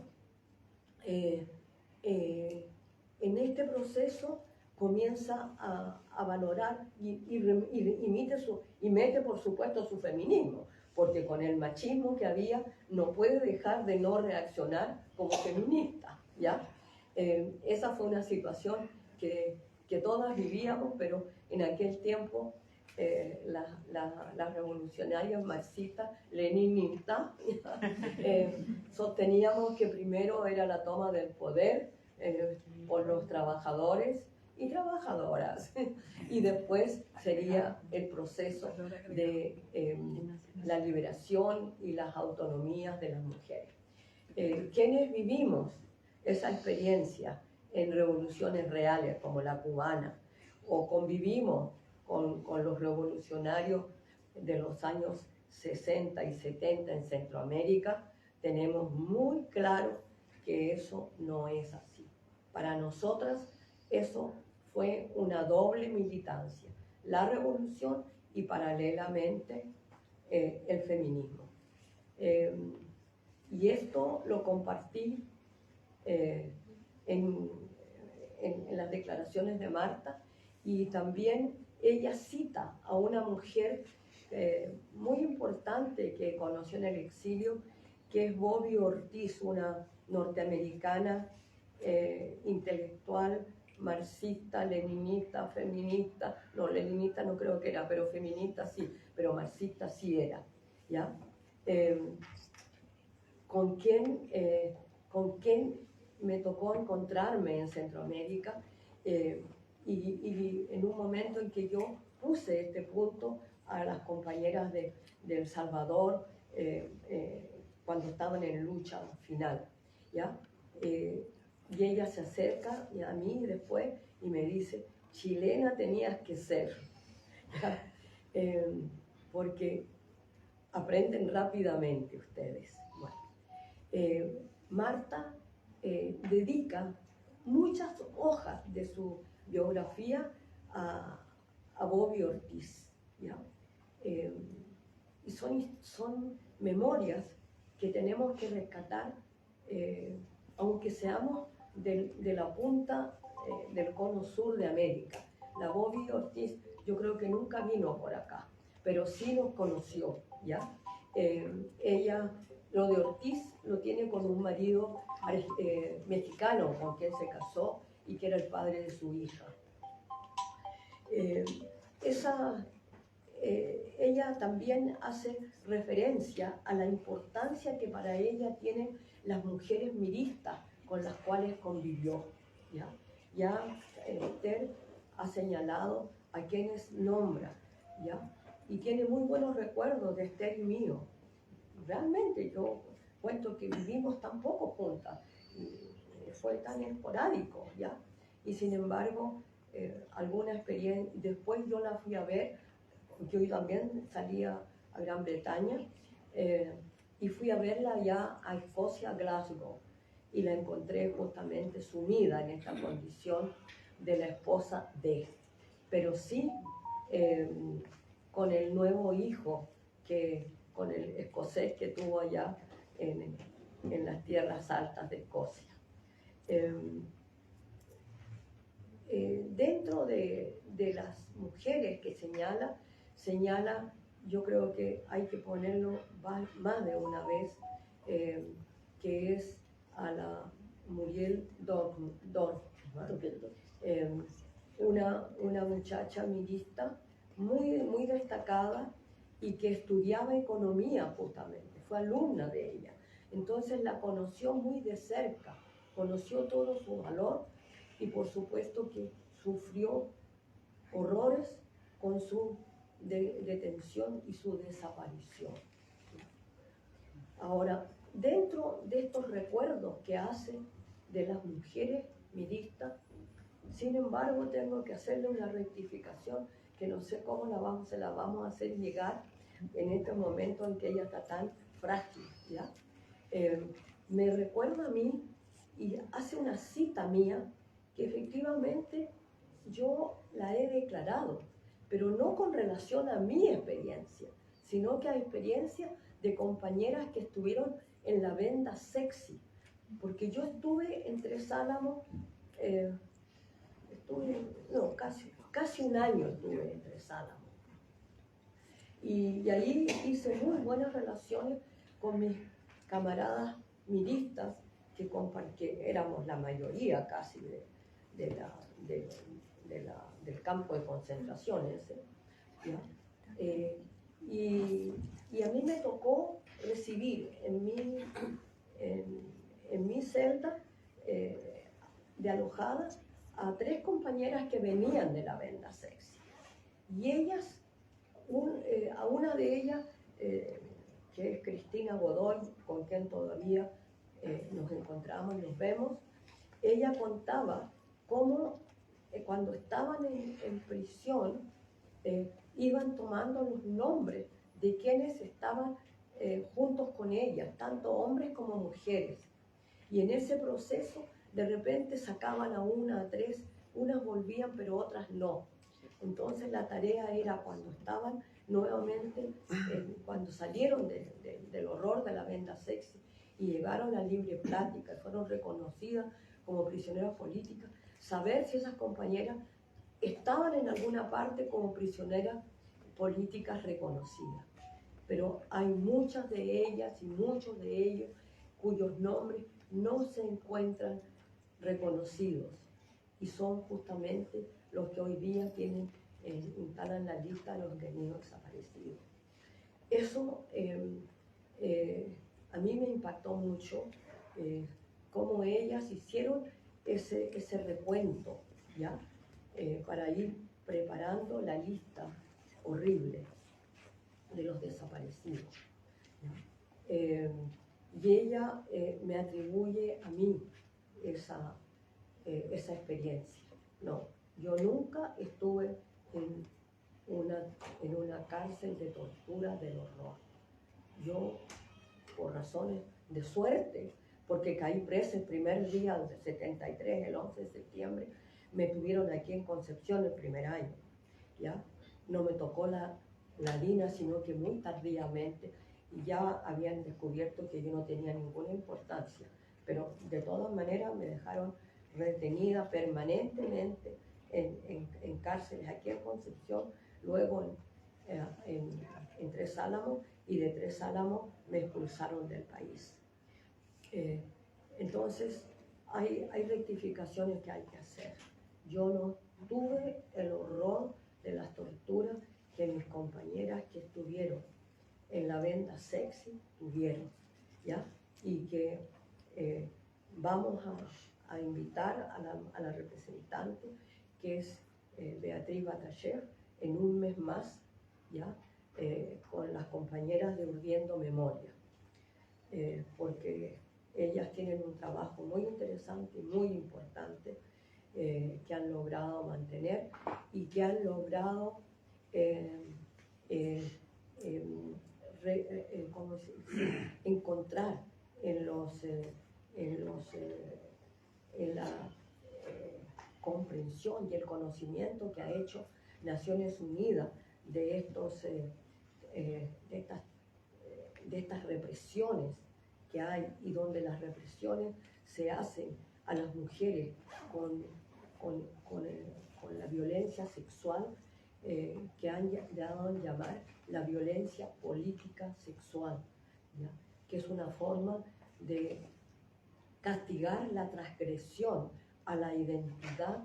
En este proceso comienza a valorar y mete por supuesto su feminismo, porque con el machismo que había no puede dejar de no reaccionar como feminista, ¿ya? Esa fue una situación que todas vivíamos, pero en aquel tiempo las revolucionarias marxistas, leninistas, sosteníamos que primero era la toma del poder por los trabajadores y trabajadoras, y después sería el proceso de la liberación y las autonomías de las mujeres. Quienes vivimos esa experiencia en revoluciones reales como la cubana, o convivimos con los revolucionarios de los años 60 y 70 en Centroamérica, tenemos muy claro que eso no es así. Para nosotras eso fue una doble militancia, la revolución y paralelamente el feminismo. Y esto lo compartí en las declaraciones de Marta, y también ella cita a una mujer muy importante que conoció en el exilio, que es Bobby Ortiz, una norteamericana intelectual, marxista, leninista, feminista. No, leninista no creo que era, pero feminista sí, pero marxista sí era, ¿ya? Con quien me tocó encontrarme en Centroamérica, y en un momento en que yo puse este punto a las compañeras de El Salvador cuando estaban en lucha final, ¿ya? Y ella se acerca a mí después y me dice: chilena tenías que ser, ¿ya? Porque aprenden rápidamente ustedes. Bueno, Marta dedica muchas hojas de su biografía a Bobby Ortiz, ¿ya? Y son memorias que tenemos que rescatar, aunque seamos de la punta del cono sur de América. La Bobby Ortiz yo creo que nunca vino por acá, pero sí nos conoció, ¿ya? Ella, lo de Ortiz lo tiene con un marido mexicano con quien se casó y que era el padre de su hija. Ella también hace referencia a la importancia que para ella tienen las mujeres miristas con las cuales convivió. Ya Esther ha señalado a quienes nombra, ¿ya? Y tiene muy buenos recuerdos de Esther y mío. Realmente yo cuento que vivimos tan poco juntas, y fue tan esporádico, ¿ya? Y sin embargo, alguna experiencia, después yo la fui a ver, yo también salía a Gran Bretaña, y fui a verla ya a Escocia, Glasgow, y la encontré justamente sumida en esta condición de la esposa de, pero sí con el nuevo hijo, con el escocés que tuvo allá en las tierras altas de Escocia. Dentro de las mujeres que señala, yo creo que hay que ponerlo más de una vez, que es a la Muriel Dorf, una muchacha mirista muy destacada y que estudiaba economía justamente, fue alumna de ella. Entonces la conoció muy de cerca, conoció todo su valor y por supuesto que sufrió horrores con su detención y su desaparición. Ahora, dentro de estos recuerdos que hace de las mujeres miristas, sin embargo, tengo que hacerle una rectificación que no sé cómo se la vamos a hacer llegar en este momento en que ella está tan frágil, ¿ya? Me recuerda a mí y hace una cita mía que efectivamente yo la he declarado, pero no con relación a mi experiencia, sino que a experiencia de compañeras que estuvieron en la venda sexy, porque yo estuve en Tres Álamos, casi un año estuve en Tres Álamos, y ahí hice muy buenas relaciones con mis camaradas miristas, que éramos la mayoría casi del campo de concentración ese, ¿ya? Y a mí me tocó recibir en mi celda de alojada a 3 compañeras que venían de la venda sexy. Y ellas, a una de ellas, que es Cristina Godoy, con quien todavía nos encontramos y nos vemos, ella contaba cómo cuando estaban en prisión iban tomando los nombres de quienes estaban juntos con ella, tanto hombres como mujeres. Y en ese proceso de repente sacaban a una, a 3, unas volvían pero otras no. Entonces la tarea era cuando estaban nuevamente, cuando salieron del horror de la venda sexy y llegaron a libre plática y fueron reconocidas como prisioneras políticas, saber si esas compañeras estaban en alguna parte como prisioneras políticas reconocidas. Pero hay muchas de ellas y muchos de ellos cuyos nombres no se encuentran reconocidos y son justamente los que hoy día instalan la lista de los detenidos desaparecidos. Eso a mí me impactó mucho, cómo ellas hicieron ese recuento, ¿ya? Para ir preparando la lista horrible de los desaparecidos, ¿ya? Y ella me atribuye a mí esa experiencia. No, yo nunca estuve en una cárcel de tortura del horror. Yo, por razones de suerte, porque caí presa el primer día del 73, el 11 de septiembre, me tuvieron aquí en Concepción el primer año, ¿ya? No me tocó la DINA, sino que muy tardíamente, y ya habían descubierto que yo no tenía ninguna importancia, pero de todas maneras me dejaron retenida permanentemente en cárceles aquí en Concepción, luego en Tres Álamos, y de Tres Álamos me expulsaron del país. Entonces hay rectificaciones que hay que hacer. Yo no tuve el horror de las torturas que mis compañeras que estuvieron en la venda sexy tuvieron, ¿ya? Y que vamos a invitar a la representante, que es Beatriz Bataller, en un mes más, ¿ya? Con las compañeras de Urdiendo Memoria, porque ellas tienen un trabajo muy interesante y muy importante que han logrado mantener y que han logrado encontrar en la comprensión y el conocimiento que ha hecho Naciones Unidas de estas represiones que hay, y donde las represiones se hacen a las mujeres con la violencia sexual que han dado a llamar la violencia política sexual, ¿ya? Que es una forma de castigar la transgresión a la identidad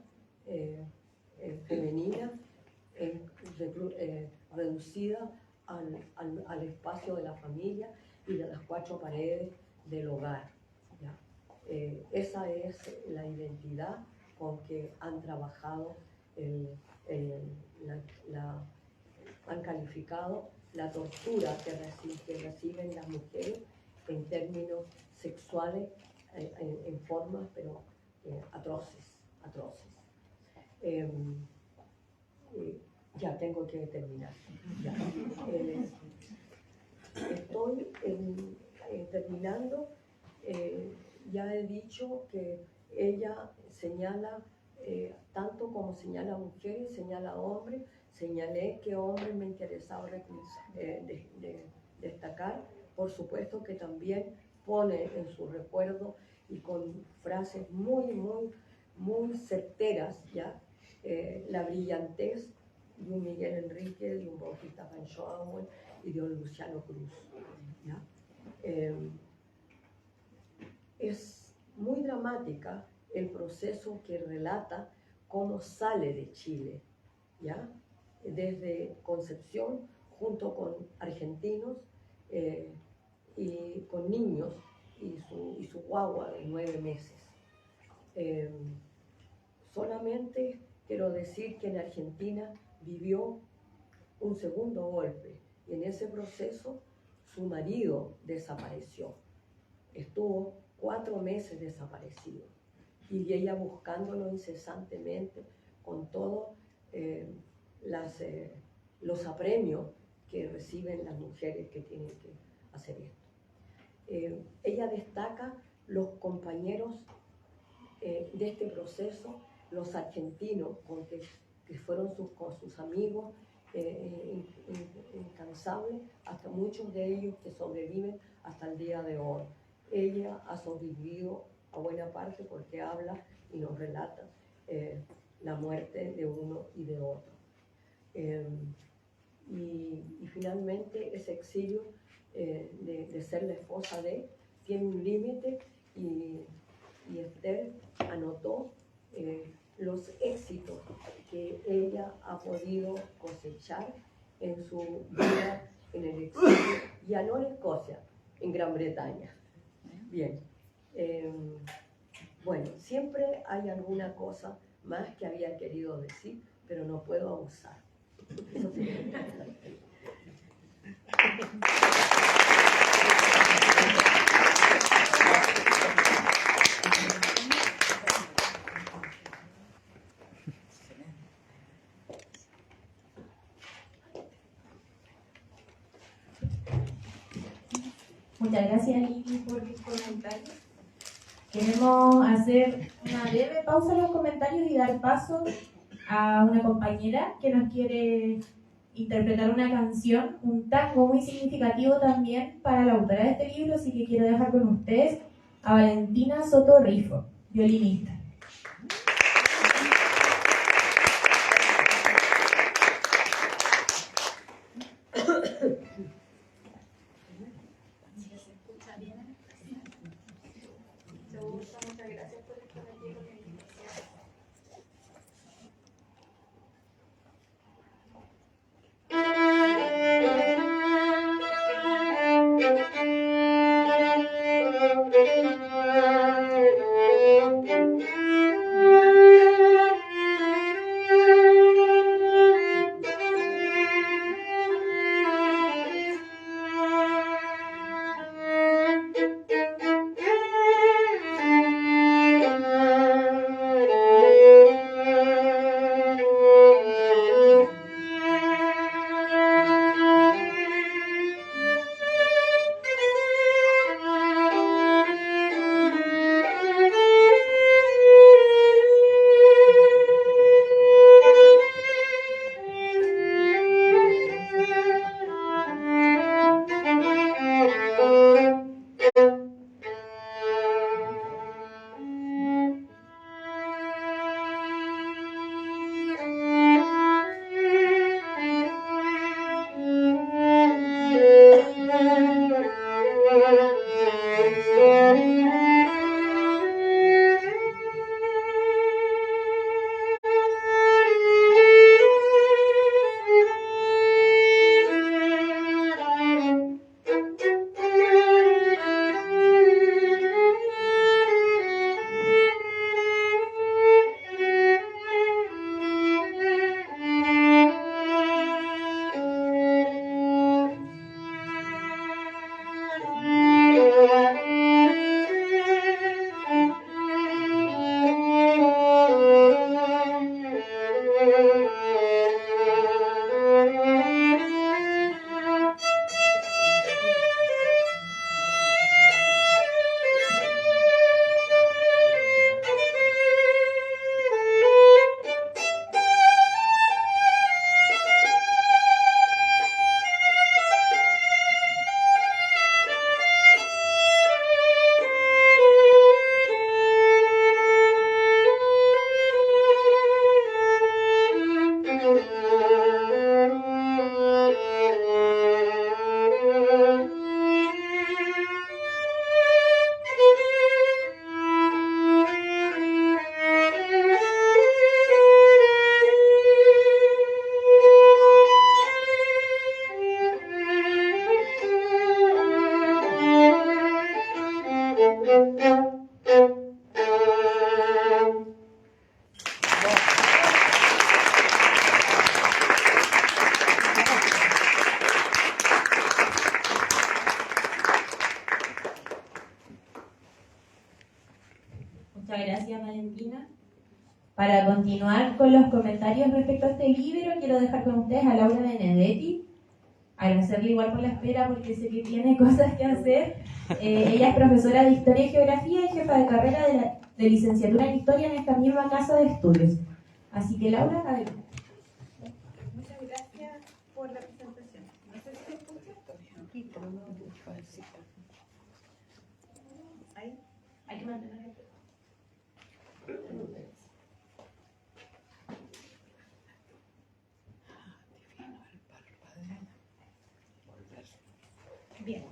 femenina reducida al espacio de la familia y de las 4 paredes del hogar, ¿ya? Esa es la identidad con que han trabajado, han calificado la tortura que reciben las mujeres en términos sexuales, en formas pero atroces. Ya tengo que terminar. Ya. Estoy terminando. Ya he dicho que ella señala, tanto como señala mujeres, señala hombres. Señalé que hombres me interesaba destacar. Por supuesto que también pone en su recuerdo y con frases muy certeras, ¿ya? La brillantez de un Miguel Enríquez, de un Bautista Panchoa y de un Luciano Cruz, ¿ya? Es muy dramática el proceso que relata cómo sale de Chile, ¿ya? desde Concepción, junto con argentinos y con niños y su guagua de 9 meses. Solamente quiero decir que en Argentina vivió un segundo golpe y en ese proceso su marido desapareció. Estuvo 4 meses desaparecido y ella buscándolo incesantemente con todos los apremios que reciben las mujeres que tienen que hacer esto. Ella destaca los compañeros de este proceso, los argentinos que fueron con sus amigos incansables, hasta muchos de ellos que sobreviven hasta el día de hoy. Ella ha sobrevivido a buena parte porque habla y nos relata la muerte de uno y de otro. Y finalmente ese exilio de ser la esposa de tiene un límite y Esther anotó los éxitos que ella ha podido cosechar en su vida en el exilio, ya no en Escocia, en Gran Bretaña. Bien, bueno, siempre hay alguna cosa más que había querido decir, pero no puedo abusar. Eso sería. Muchas gracias, Lili, por tus comentarios. Queremos hacer una breve pausa en los comentarios y dar paso a una compañera que nos quiere interpretar una canción, un tango muy significativo también para la autora de este libro, así que quiero dejar con ustedes a Valentina Soto Rifo, violinista. Muchas gracias por estar aquí con el Para continuar con los comentarios respecto a este libro, quiero dejar con ustedes a Laura Benedetti. Agradecerle igual por la espera porque sé que tiene cosas que hacer. Ella es profesora de Historia y Geografía y jefa de carrera de licenciatura en Historia en esta misma casa de estudios. Así que Laura, adelante. Muchas gracias por la presentación. No sé si se escucha. Ahí. Hay que mantener. Bien.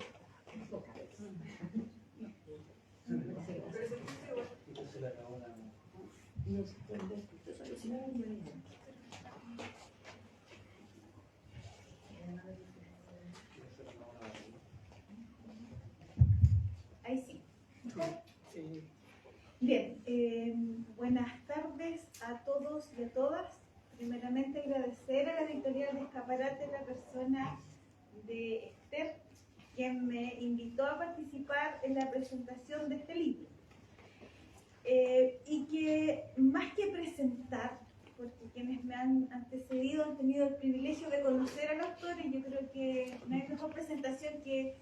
Ahí sí. Bien, buenas tardes a todos y a todas. Primeramente agradecer a la editorial de Escaparate la persona de Esther, quien me invitó a participar en la presentación de este libro. Y que más que presentar, porque quienes me han antecedido han tenido el privilegio de conocer al autor, y yo creo que no hay mejor presentación que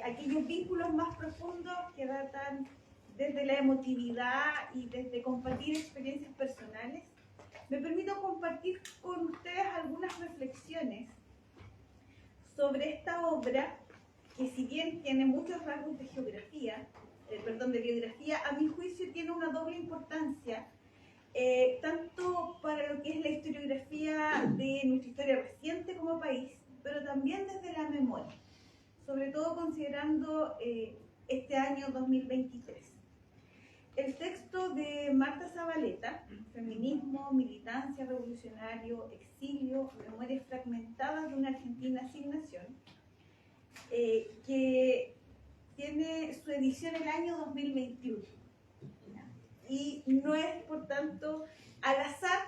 aquellos vínculos más profundos que datan desde la emotividad y desde compartir experiencias personales. Me permito compartir con ustedes algunas reflexiones sobre esta obra, que si bien tiene muchos rasgos de geografía, de biografía, a mi juicio tiene una doble importancia, tanto para lo que es la historiografía de nuestra historia reciente como país, pero también desde la memoria, sobre todo considerando este año 2023. El texto de Marta Zavaleta, Feminismo, Militancia, Revolucionario, Exilio, Memorias Fragmentadas de una Argentina sin nación, que tiene su edición el año 2021. Y no es, por tanto, al azar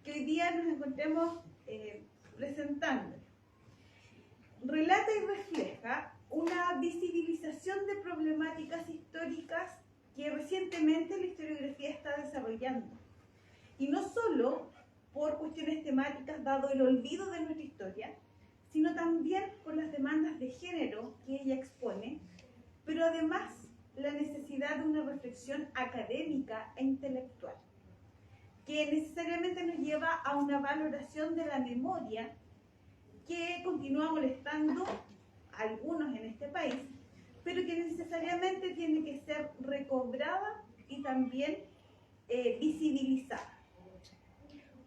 que hoy día nos encontremos presentando. Relata y refleja una visibilización de problemáticas históricas que recientemente la historiografía está desarrollando. Y no solo por cuestiones temáticas, dado el olvido de nuestra historia, sino también por las demandas de género que ella expone, pero además la necesidad de una reflexión académica e intelectual, que necesariamente nos lleva a una valoración de la memoria que continúa molestando a algunos en este país, pero que necesariamente tiene que ser recobrada y también visibilizada.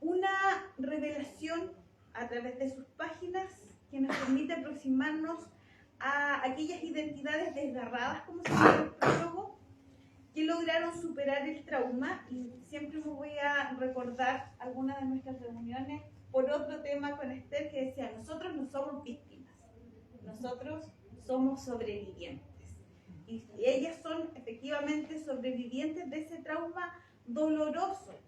Una revelación a través de sus páginas que nos permite aproximarnos a aquellas identidades desgarradas, como se llama el prólogo, que lograron superar el trauma. Y siempre me voy a recordar algunas de nuestras reuniones por otro tema con Esther, que decía: nosotros no somos víctimas, nosotros somos sobrevivientes. Y ellas son efectivamente sobrevivientes de ese trauma doloroso.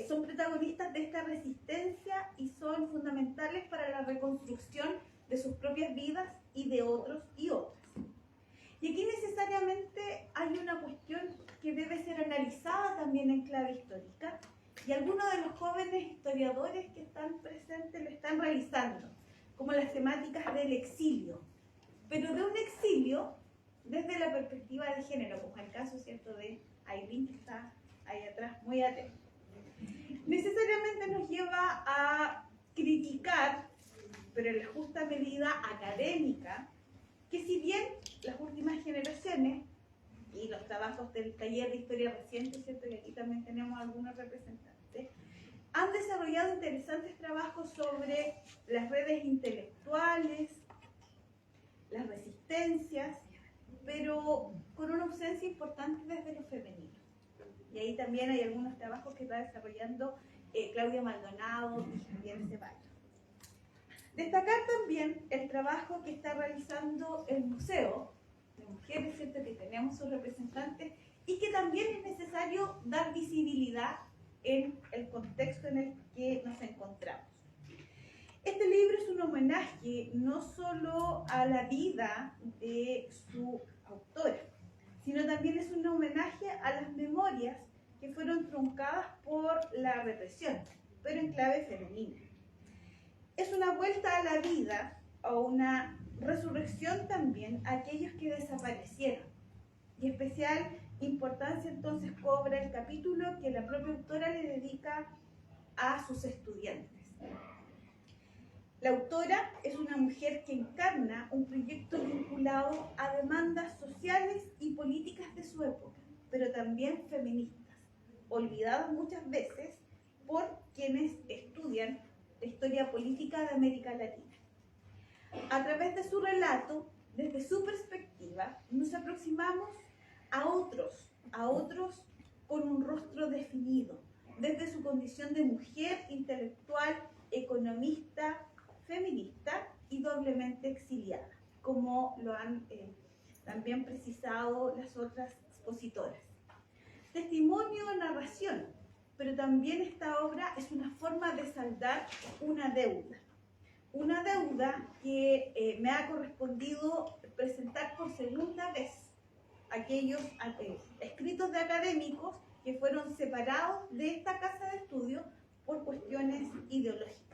Son protagonistas de esta resistencia y son fundamentales para la reconstrucción de sus propias vidas y de otros y otras. Y aquí necesariamente hay una cuestión que debe ser analizada también en clave histórica, y algunos de los jóvenes historiadores que están presentes lo están realizando, como las temáticas del exilio, pero de un exilio desde la perspectiva de género, como el caso, ¿cierto?, de Aileen, que está ahí atrás, muy atento. Necesariamente nos lleva a criticar, pero en la justa medida académica, que si bien las últimas generaciones y los trabajos del taller de historia reciente, ¿cierto?, y aquí también tenemos algunos representantes, han desarrollado interesantes trabajos sobre las redes intelectuales, las resistencias, pero con una ausencia importante desde lo femenino. Y ahí también hay algunos trabajos que está desarrollando Claudia Maldonado y Javier Ceballos. Destacar también el trabajo que está realizando el Museo de Mujeres, ¿cierto?, que tenemos sus representantes, y que también es necesario dar visibilidad en el contexto en el que nos encontramos. Este libro es un homenaje no solo a la vida de su autora, sino también es un homenaje a las memorias que fueron truncadas por la represión, pero en clave femenina. Es una vuelta a la vida o una resurrección también a aquellos que desaparecieron. Y especial importancia entonces cobra el capítulo que la propia autora le dedica a sus estudiantes. La autora es una mujer que encarna un proyecto vinculado a demandas sociales y políticas de su época, pero también feministas, olvidadas muchas veces por quienes estudian la historia política de América Latina. A través de su relato, desde su perspectiva, nos aproximamos a otros con un rostro definido, desde su condición de mujer intelectual, economista, feminista y doblemente exiliada, como lo han también precisado las otras expositoras. Testimonio o narración, pero también esta obra es una forma de saldar una deuda que me ha correspondido presentar por segunda vez aquellos escritos de académicos que fueron separados de esta casa de estudio por cuestiones ideológicas.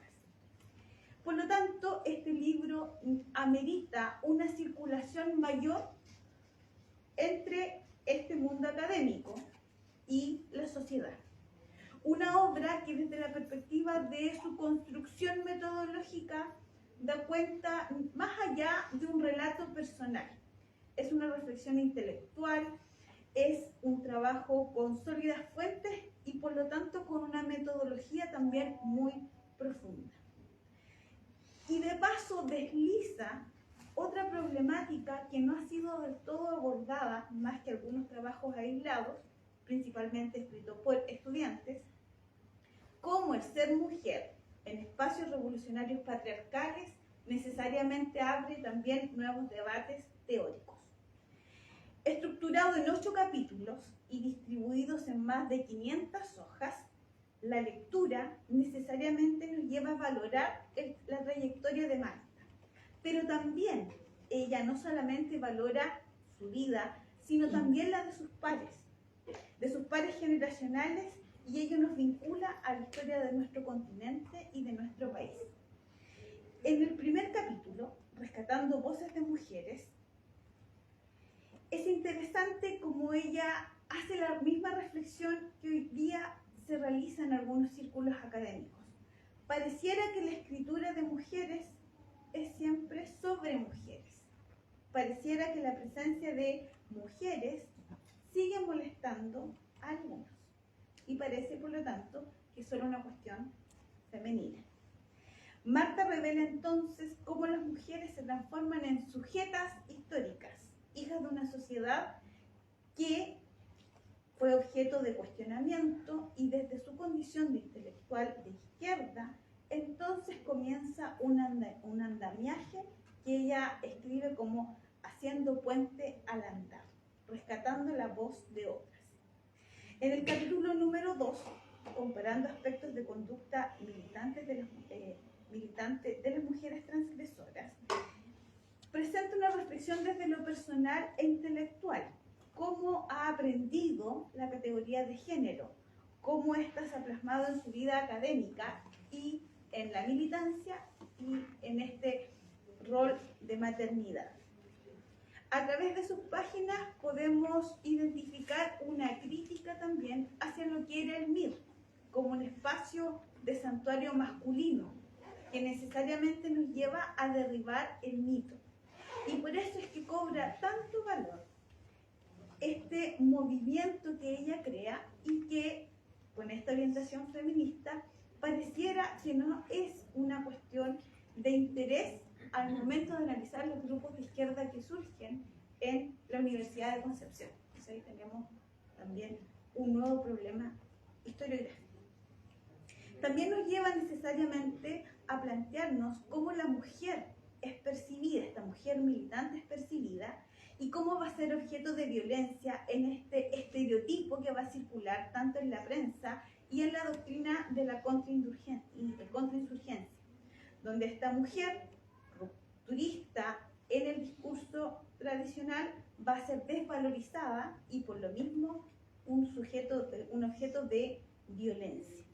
Por lo tanto, este libro amerita una circulación mayor entre este mundo académico y la sociedad. Una obra que desde la perspectiva de su construcción metodológica da cuenta más allá de un relato personal. Es una reflexión intelectual, es un trabajo con sólidas fuentes y por lo tanto con una metodología también muy profunda. Y de paso desliza otra problemática que no ha sido del todo abordada, más que algunos trabajos aislados, principalmente escritos por estudiantes, como el ser mujer en espacios revolucionarios patriarcales necesariamente abre también nuevos debates teóricos. Estructurado en 8 capítulos y distribuidos en más de 500 hojas, la lectura necesariamente nos lleva a valorar la trayectoria de Marta, pero también ella no solamente valora su vida, sino también la de sus pares generacionales, y ello nos vincula a la historia de nuestro continente y de nuestro país. En el primer capítulo, Rescatando Voces de Mujeres, es interesante cómo ella hace la misma reflexión que hoy día se realiza en algunos círculos académicos. Pareciera que la escritura de mujeres es siempre sobre mujeres. Pareciera que la presencia de mujeres sigue molestando a algunos. Y parece, por lo tanto, que es solo una cuestión femenina. Marta revela entonces cómo las mujeres se transforman en sujetas históricas, hijas de una sociedad que fue objeto de cuestionamiento, y desde su condición de intelectual de izquierda, entonces comienza un andamiaje que ella escribe como haciendo puente al andar, rescatando la voz de otras. En el capítulo número 2, comparando aspectos de conducta militantes de las mujeres transgresoras, presenta una reflexión desde lo personal e intelectual, cómo ha aprendido la categoría de género, cómo ésta se ha plasmado en su vida académica y en la militancia y en este rol de maternidad. A través de sus páginas podemos identificar una crítica también hacia lo que era el MIR, como un espacio de santuario masculino, que necesariamente nos lleva a derribar el mito. Y por eso es que cobra tanto valor este movimiento que ella crea, y que con esta orientación feminista pareciera que no es una cuestión de interés al momento de analizar los grupos de izquierda que surgen en la Universidad de Concepción. Entonces ahí tenemos también un nuevo problema historiográfico. También nos lleva necesariamente a plantearnos cómo la mujer es percibida, esta mujer militante es percibida, y cómo va a ser objeto de violencia en este estereotipo que va a circular tanto en la prensa y en la doctrina de la contrainsurgencia, donde esta mujer rupturista en el discurso tradicional va a ser desvalorizada y por lo mismo un objeto de violencia.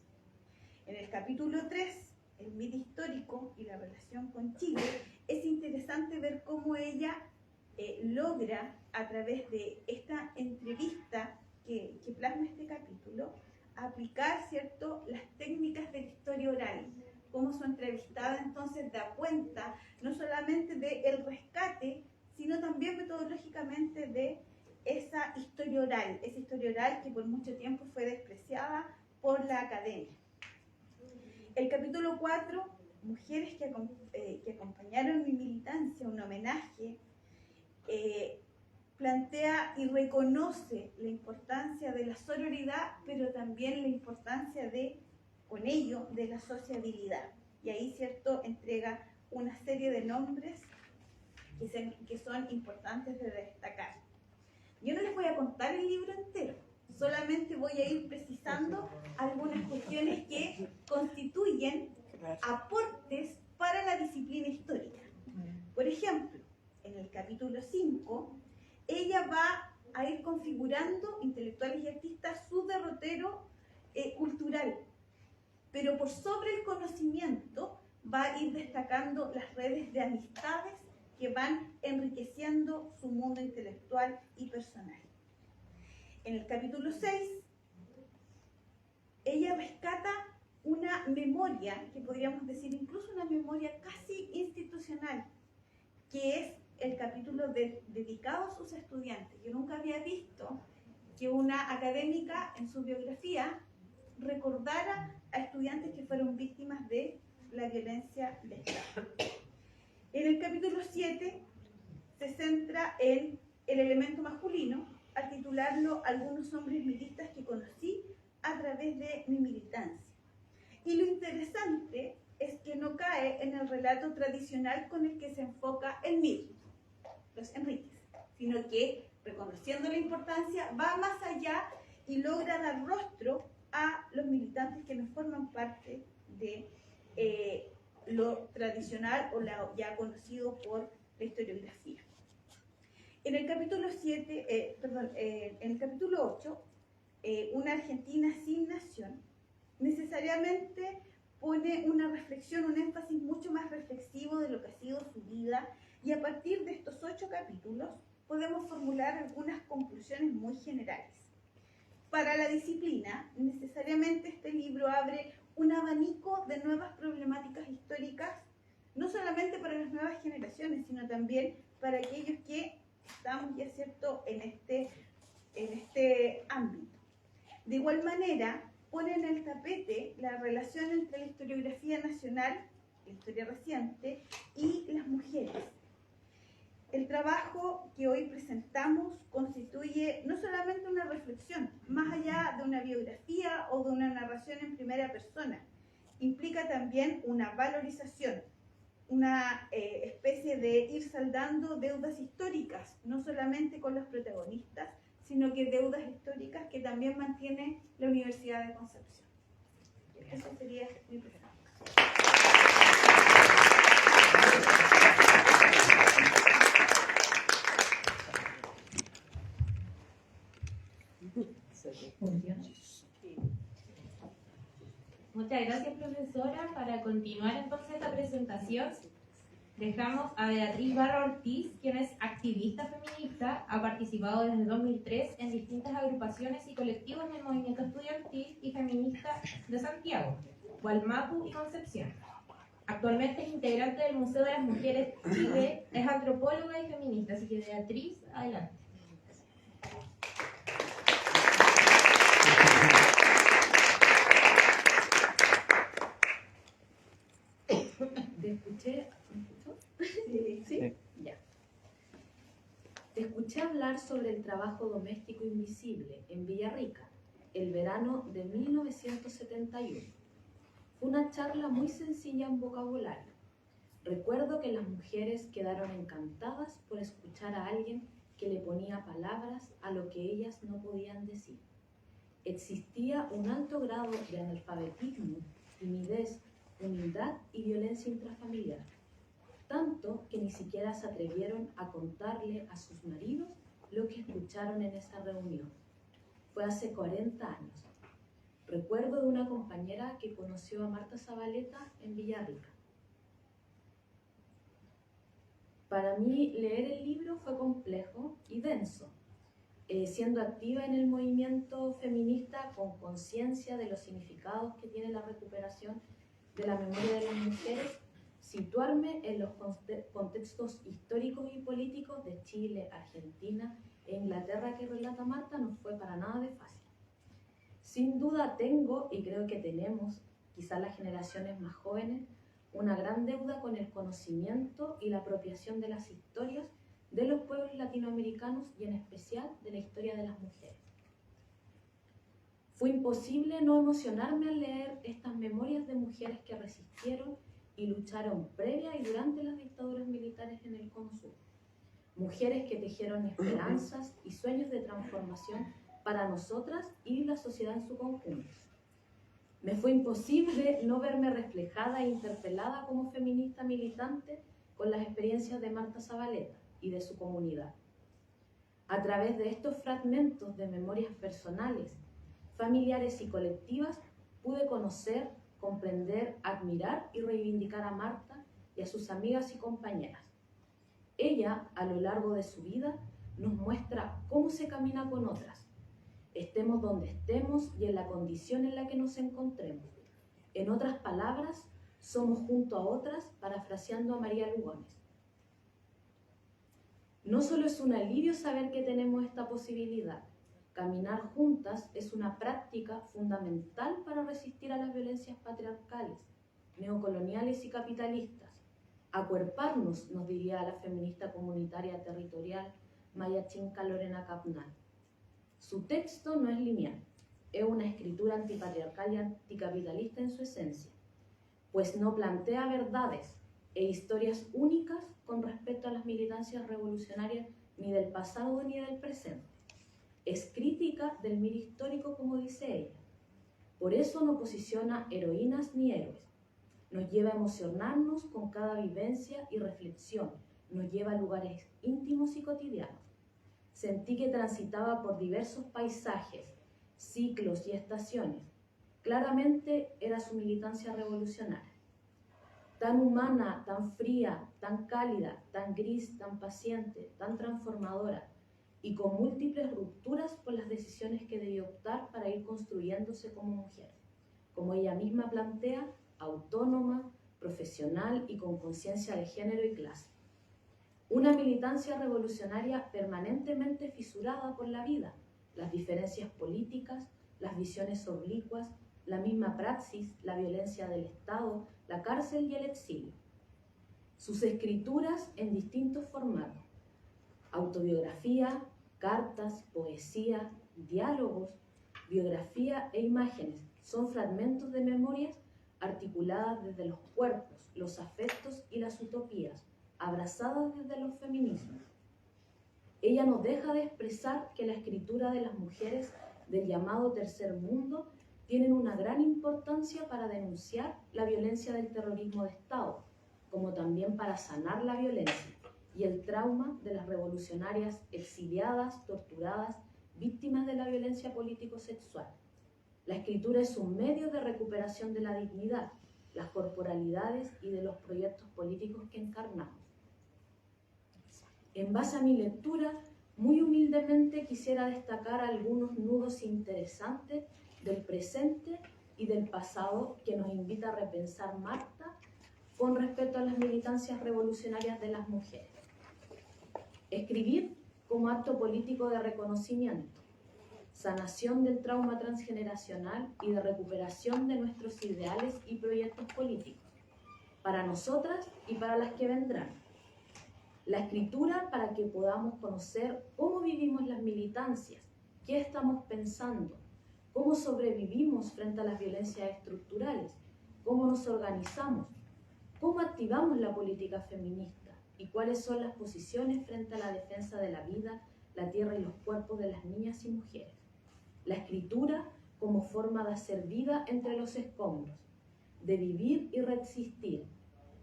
En el capítulo 3, el mito histórico y la relación con Chile, es interesante ver cómo ella logra, a través de esta entrevista que plasma este capítulo, aplicar, ¿cierto?, las técnicas de la historia oral, cómo su entrevistada entonces da cuenta no solamente del rescate, sino también metodológicamente de esa historia oral que por mucho tiempo fue despreciada por la academia. El capítulo 4, Mujeres que acompañaron mi militancia, un homenaje, plantea y reconoce la importancia de la sororidad, pero también la importancia con ello, de la sociabilidad. Y ahí, ¿cierto?, entrega una serie de nombres que son importantes de destacar. Yo no les voy a contar el libro entero, solamente voy a ir precisando algunas cuestiones que constituyen aportes para la disciplina histórica. Por ejemplo, en el capítulo 5, ella va a ir configurando, intelectuales y artistas, su derrotero cultural, pero por sobre el conocimiento va a ir destacando las redes de amistades que van enriqueciendo su mundo intelectual y personal. En el capítulo 6, ella rescata una memoria, que podríamos decir incluso una memoria casi institucional, que es el capítulo dedicado a sus estudiantes. Yo nunca había visto que una académica en su biografía recordara a estudiantes que fueron víctimas de la violencia de Estado. En el capítulo 7 se centra en el elemento masculino, al titularlo Algunos hombres milistas que conocí a través de mi militancia. Y lo interesante es que no cae en el relato tradicional con el que se enfoca el MIR, los Enríquez, sino que, reconociendo la importancia, va más allá y logra dar rostro a los militantes que no forman parte de lo tradicional o ya conocido por la historiografía. En el capítulo 8, Una Argentina sin nación, necesariamente pone una reflexión, un énfasis mucho más reflexivo de lo que ha sido su vida, y a partir de estos 8 capítulos podemos formular algunas conclusiones muy generales. Para la disciplina, necesariamente este libro abre un abanico de nuevas problemáticas históricas, no solamente para las nuevas generaciones, sino también para aquellos que estamos ya, ¿cierto?, en este ámbito. De igual manera, pone en el tapete la relación entre la historiografía nacional, la historia reciente, y las mujeres. El trabajo que hoy presentamos constituye no solamente una reflexión, más allá de una biografía o de una narración en primera persona, implica también una valorización, una especie de ir saldando deudas históricas, no solamente con los protagonistas, sino que deudas históricas que también mantiene la Universidad de Concepción. Eso sería mi presentación. Muchas gracias, profesora. Para continuar entonces esta presentación, dejamos a Beatriz Barra Ortiz, quien es activista feminista, ha participado desde 2003 en distintas agrupaciones y colectivos del movimiento estudiantil y feminista de Santiago, Gualmapu y Concepción. Actualmente es integrante del Museo de las Mujeres Chile, es antropóloga y feminista, así que Beatriz, adelante. ¿Te escuché? Sí. Ya. Te escuché hablar sobre el trabajo doméstico invisible en Villarrica, el verano de 1971. Fue una charla muy sencilla en vocabulario. Recuerdo que las mujeres quedaron encantadas por escuchar a alguien que le ponía palabras a lo que ellas no podían decir. Existía un alto grado de analfabetismo, timidez, humildad y violencia intrafamiliar, tanto que ni siquiera se atrevieron a contarle a sus maridos lo que escucharon en esa reunión. fue hace 40 años. Recuerdo de una compañera que conoció a Marta Zavaleta en Villarrica. Para mí leer el libro fue complejo y denso. Siendo activa en el movimiento feminista con conciencia de los significados que tiene la recuperación de la memoria de las mujeres, situarme en los contextos históricos y políticos de Chile, Argentina e Inglaterra que relata Marta no fue para nada de fácil. Sin duda tengo, y creo que tenemos, quizás las generaciones más jóvenes, una gran deuda con el conocimiento y la apropiación de las historias de los pueblos latinoamericanos y en especial de la historia de las mujeres. Fue imposible no emocionarme al leer estas memorias de mujeres que resistieron y lucharon previa y durante las dictaduras militares en el Cono Sur. Mujeres que tejieron esperanzas y sueños de transformación para nosotras y la sociedad en su conjunto. Me fue imposible no verme reflejada e interpelada como feminista militante con las experiencias de Marta Zavaleta y de su comunidad. A través de estos fragmentos de memorias personales, familiares y colectivas, pude conocer, comprender, admirar y reivindicar a Marta y a sus amigas y compañeras. Ella, a lo largo de su vida, nos muestra cómo se camina con otras, estemos donde estemos y en la condición en la que nos encontremos. En otras palabras, somos junto a otras, parafraseando a María Lugones. No solo es un alivio saber que tenemos esta posibilidad, caminar juntas es una práctica fundamental para resistir a las violencias patriarcales, neocoloniales y capitalistas. Acuerparnos, nos diría la feminista comunitaria territorial Mayachinca Lorena Capnal. Su texto no es lineal, es una escritura antipatriarcal y anticapitalista en su esencia, pues no plantea verdades e historias únicas con respecto a las militancias revolucionarias ni del pasado ni del presente. Es crítica del mir histórico, como dice ella. Por eso no posiciona heroínas ni héroes. Nos lleva a emocionarnos con cada vivencia y reflexión. Nos lleva a lugares íntimos y cotidianos. Sentí que transitaba por diversos paisajes, ciclos y estaciones. Claramente era su militancia revolucionaria. Tan humana, tan fría, tan cálida, tan gris, tan paciente, tan transformadora, y con múltiples rupturas por las decisiones que debió optar para ir construyéndose como mujer. Como ella misma plantea, autónoma, profesional y con conciencia de género y clase. Una militancia revolucionaria permanentemente fisurada por la vida, las diferencias políticas, las visiones oblicuas, la misma praxis, la violencia del Estado, la cárcel y el exilio. Sus escrituras en distintos formatos: autobiografía, cartas, poesía, diálogos, biografía e imágenes, son fragmentos de memorias articuladas desde los cuerpos, los afectos y las utopías, abrazadas desde los feminismos. Ella nos deja de expresar que la escritura de las mujeres del llamado tercer mundo tienen una gran importancia para denunciar la violencia del terrorismo de Estado, como también para sanar la violencia y el trauma de las revolucionarias exiliadas, torturadas, víctimas de la violencia político-sexual. La escritura es un medio de recuperación de la dignidad, las corporalidades y de los proyectos políticos que encarnamos. En base a mi lectura, muy humildemente quisiera destacar algunos nudos interesantes del presente y del pasado que nos invita a repensar Marta con respecto a las militancias revolucionarias de las mujeres. Escribir como acto político de reconocimiento, sanación del trauma transgeneracional y de recuperación de nuestros ideales y proyectos políticos, para nosotras y para las que vendrán. La escritura para que podamos conocer cómo vivimos las militancias, qué estamos pensando, cómo sobrevivimos frente a las violencias estructurales, cómo nos organizamos, cómo activamos la política feminista y cuáles son las posiciones frente a la defensa de la vida, la tierra y los cuerpos de las niñas y mujeres. La escritura como forma de hacer vida entre los escombros, de vivir y resistir,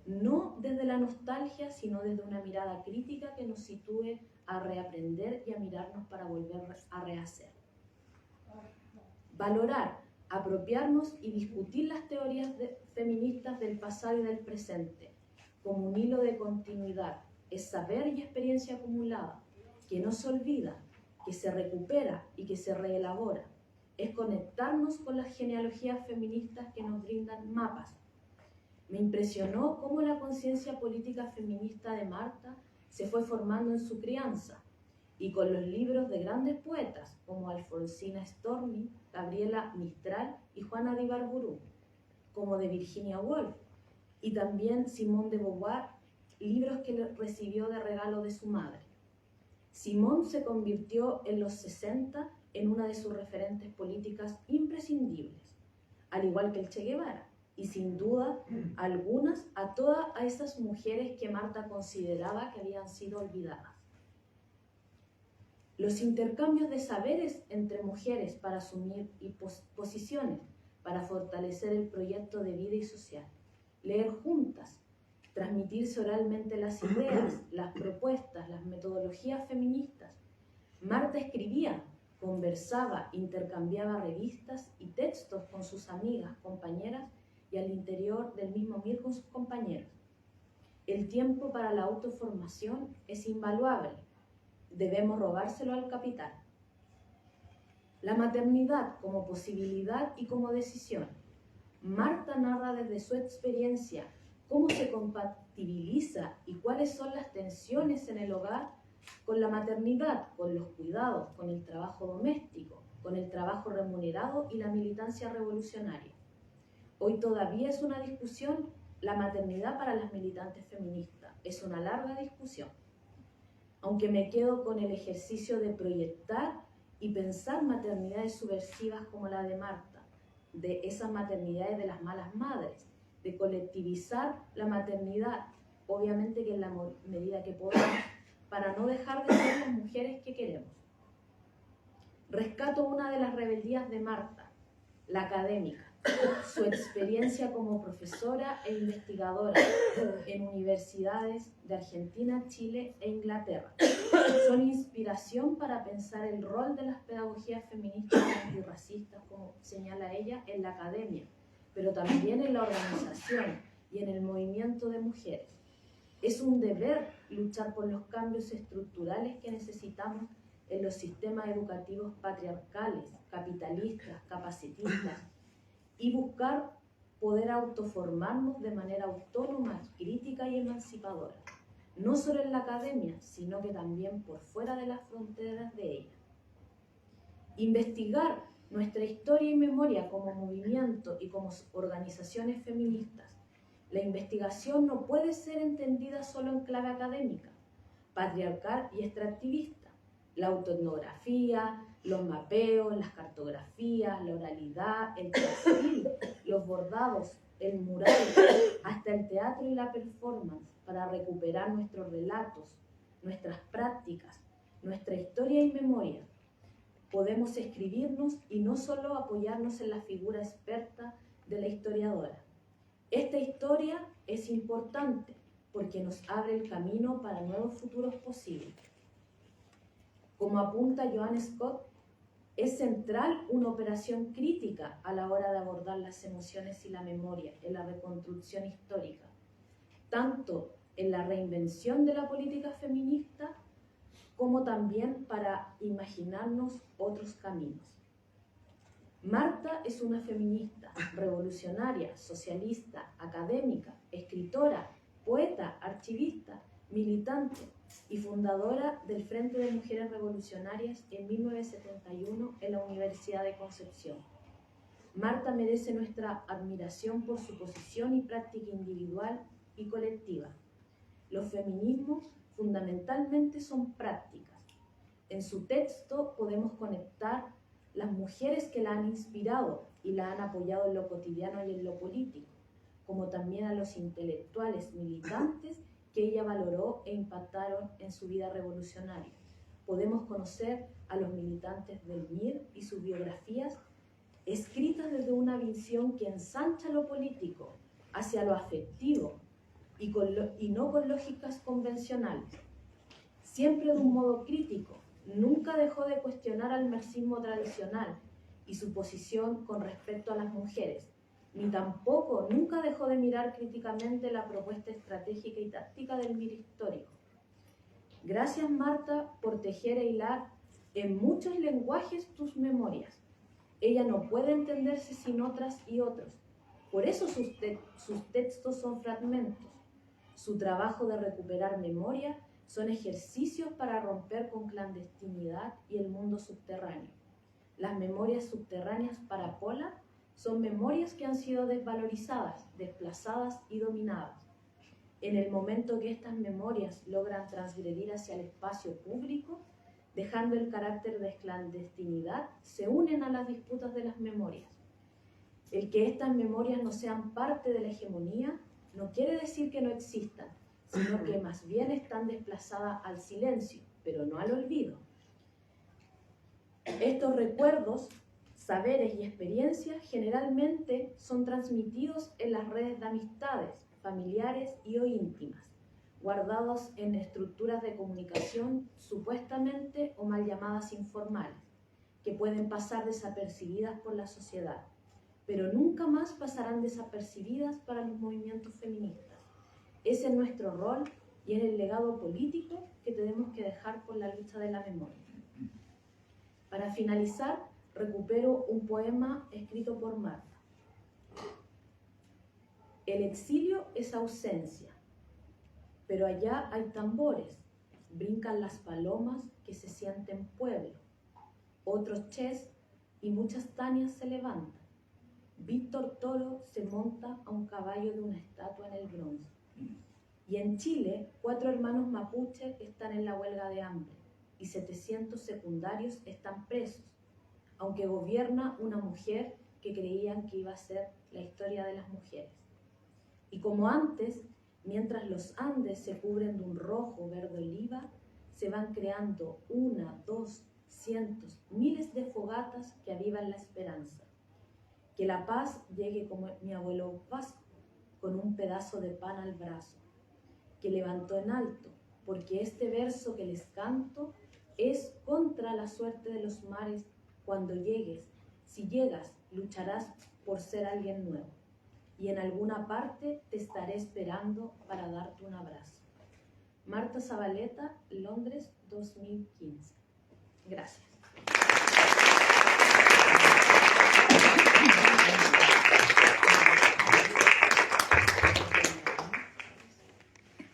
no desde la nostalgia, sino desde una mirada crítica que nos sitúe a reaprender y a mirarnos para volver a rehacer. Valorar, apropiarnos y discutir las teorías feministas del pasado y del presente como un hilo de continuidad es saber y experiencia acumulada que no se olvida, que se recupera y que se reelabora. Es conectarnos con las genealogías feministas que nos brindan mapas. Me impresionó cómo la conciencia política feminista de Marta se fue formando en su crianza y con los libros de grandes poetas como Alfonsina Storni, Gabriela Mistral y Juana de Ibarburu, como de Virginia Woolf y también Simone de Beauvoir, libros que recibió de regalo de su madre. Simone se convirtió en los 60 en una de sus referentes políticas imprescindibles, al igual que el Che Guevara, y sin duda algunas a todas esas mujeres que Marta consideraba que habían sido olvidadas. Los intercambios de saberes entre mujeres para asumir posiciones, para fortalecer el proyecto de vida y social, leer juntas, transmitirse oralmente las ideas, las propuestas, las metodologías feministas. Marta escribía, conversaba, intercambiaba revistas y textos con sus amigas, compañeras y al interior del mismo MIR con sus compañeros. El tiempo para la autoformación es invaluable. Debemos robárselo al capital. La maternidad como posibilidad y como decisión. Marta narra desde su experiencia cómo se compatibiliza y cuáles son las tensiones en el hogar con la maternidad, con los cuidados, con el trabajo doméstico, con el trabajo remunerado y la militancia revolucionaria. Hoy todavía es una discusión la maternidad para las militantes feministas. Es una larga discusión. Aunque me quedo con el ejercicio de proyectar y pensar maternidades subversivas como la de Marta, de esas maternidades de las malas madres, de colectivizar la maternidad, obviamente que en la medida que podamos, para no dejar de ser las mujeres que queremos. Rescato una de las rebeldías de Marta, la académica, su experiencia como profesora e investigadora en universidades de Argentina, Chile e Inglaterra. Son inspiración para pensar el rol de las pedagogías feministas y antirracistas, como señala ella, en la academia, pero también en la organización y en el movimiento de mujeres. Es un deber luchar por los cambios estructurales que necesitamos en los sistemas educativos patriarcales, capitalistas, capacitistas, y buscar poder autoformarnos de manera autónoma, crítica y emancipadora, no solo en la academia, sino que también por fuera de las fronteras de ella. Investigar nuestra historia y memoria como movimiento y como organizaciones feministas. La investigación no puede ser entendida solo en clave académica, patriarcal y extractivista. La autoetnografía, los mapeos, las cartografías, la oralidad, el textil, los bordados, el mural, hasta el teatro y la performance, para recuperar nuestros relatos, nuestras prácticas, nuestra historia y memoria. Podemos escribirnos y no solo apoyarnos en la figura experta de la historiadora. Esta historia es importante porque nos abre el camino para nuevos futuros posibles. Como apunta Joan Scott, es central una operación crítica a la hora de abordar las emociones y la memoria en la reconstrucción histórica, tanto en la reinvención de la política feminista como también para imaginarnos otros caminos. Marta es una feminista, revolucionaria, socialista, académica, escritora, poeta, archivista, militante y fundadora del Frente de Mujeres Revolucionarias en 1971 en la Universidad de Concepción. Marta merece nuestra admiración por su posición y práctica individual y colectiva. Los feminismos fundamentalmente son prácticas. En su texto podemos conectar las mujeres que la han inspirado y la han apoyado en lo cotidiano y en lo político, como también a los intelectuales militantes que ella valoró e impactaron en su vida revolucionaria. Podemos conocer a los militantes del MIR y sus biografías escritas desde una visión que ensancha lo político hacia lo afectivo y no con lógicas convencionales. Siempre de un modo crítico, nunca dejó de cuestionar al marxismo tradicional, y su posición con respecto a las mujeres, ni tampoco nunca dejó de mirar críticamente la propuesta estratégica y táctica del MIR histórico. Gracias, Marta, por tejer e hilar en muchos lenguajes tus memorias. Ella no puede entenderse sin otras y otros. Por eso sus textos son fragmentos. Su trabajo de recuperar memoria son ejercicios para romper con clandestinidad y el mundo subterráneo. Las memorias subterráneas para Pola son memorias que han sido desvalorizadas, desplazadas y dominadas. En el momento que estas memorias logran transgredir hacia el espacio público, dejando el carácter de clandestinidad, se unen a las disputas de las memorias. El que estas memorias no sean parte de la hegemonía no quiere decir que no existan, sino que más bien están desplazadas al silencio, pero no al olvido. Estos recuerdos, saberes y experiencias generalmente son transmitidos en las redes de amistades, familiares y o íntimas, guardados en estructuras de comunicación supuestamente o mal llamadas informales, que pueden pasar desapercibidas por la sociedad, pero nunca más pasarán desapercibidas para los movimientos feministas. Ese es nuestro rol y es el legado político que tenemos que dejar por la lucha de la memoria. Para finalizar, recupero un poema escrito por Marta. El exilio es ausencia, pero allá hay tambores, brincan las palomas que se sienten pueblo, otros ches y muchas tanias se levantan. Víctor Toro se monta a un caballo de una estatua en el bronce. Y en Chile, 4 hermanos mapuche están en la huelga de hambre y 700 secundarios están presos, aunque gobierna una mujer que creían que iba a ser la historia de las mujeres. Y como antes, mientras los Andes se cubren de un rojo verde oliva, se van creando 1, 2, cientos, miles de fogatas que avivan la esperanza. Que la paz llegue como mi abuelo vasco, con un pedazo de pan al brazo, que levantó en alto, porque este verso que les canto es contra la suerte de los mares. Cuando llegues, si llegas, lucharás por ser alguien nuevo, y en alguna parte te estaré esperando para darte un abrazo. Marta Zavaleta, Londres, 2015. Gracias.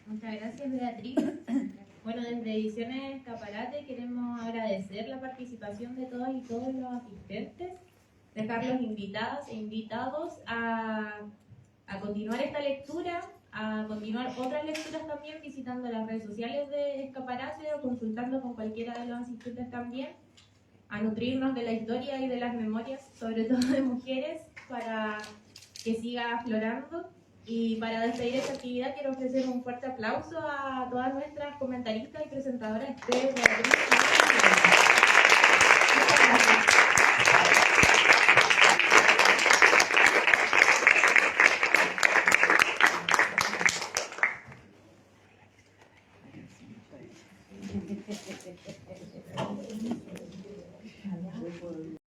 Muchas gracias, Beatriz. Bueno, desde Ediciones Escaparate queremos agradecer la participación de todas y todos los asistentes, dejarlos invitadas e invitados a continuar esta lectura, a continuar otras lecturas también visitando las redes sociales de Escaparate o consultando con cualquiera de los asistentes también, a nutrirnos de la historia y de las memorias, sobre todo de mujeres, para que siga aflorando. Y para despedir esta actividad quiero ofrecer un fuerte aplauso a todas nuestras comentaristas y presentadoras.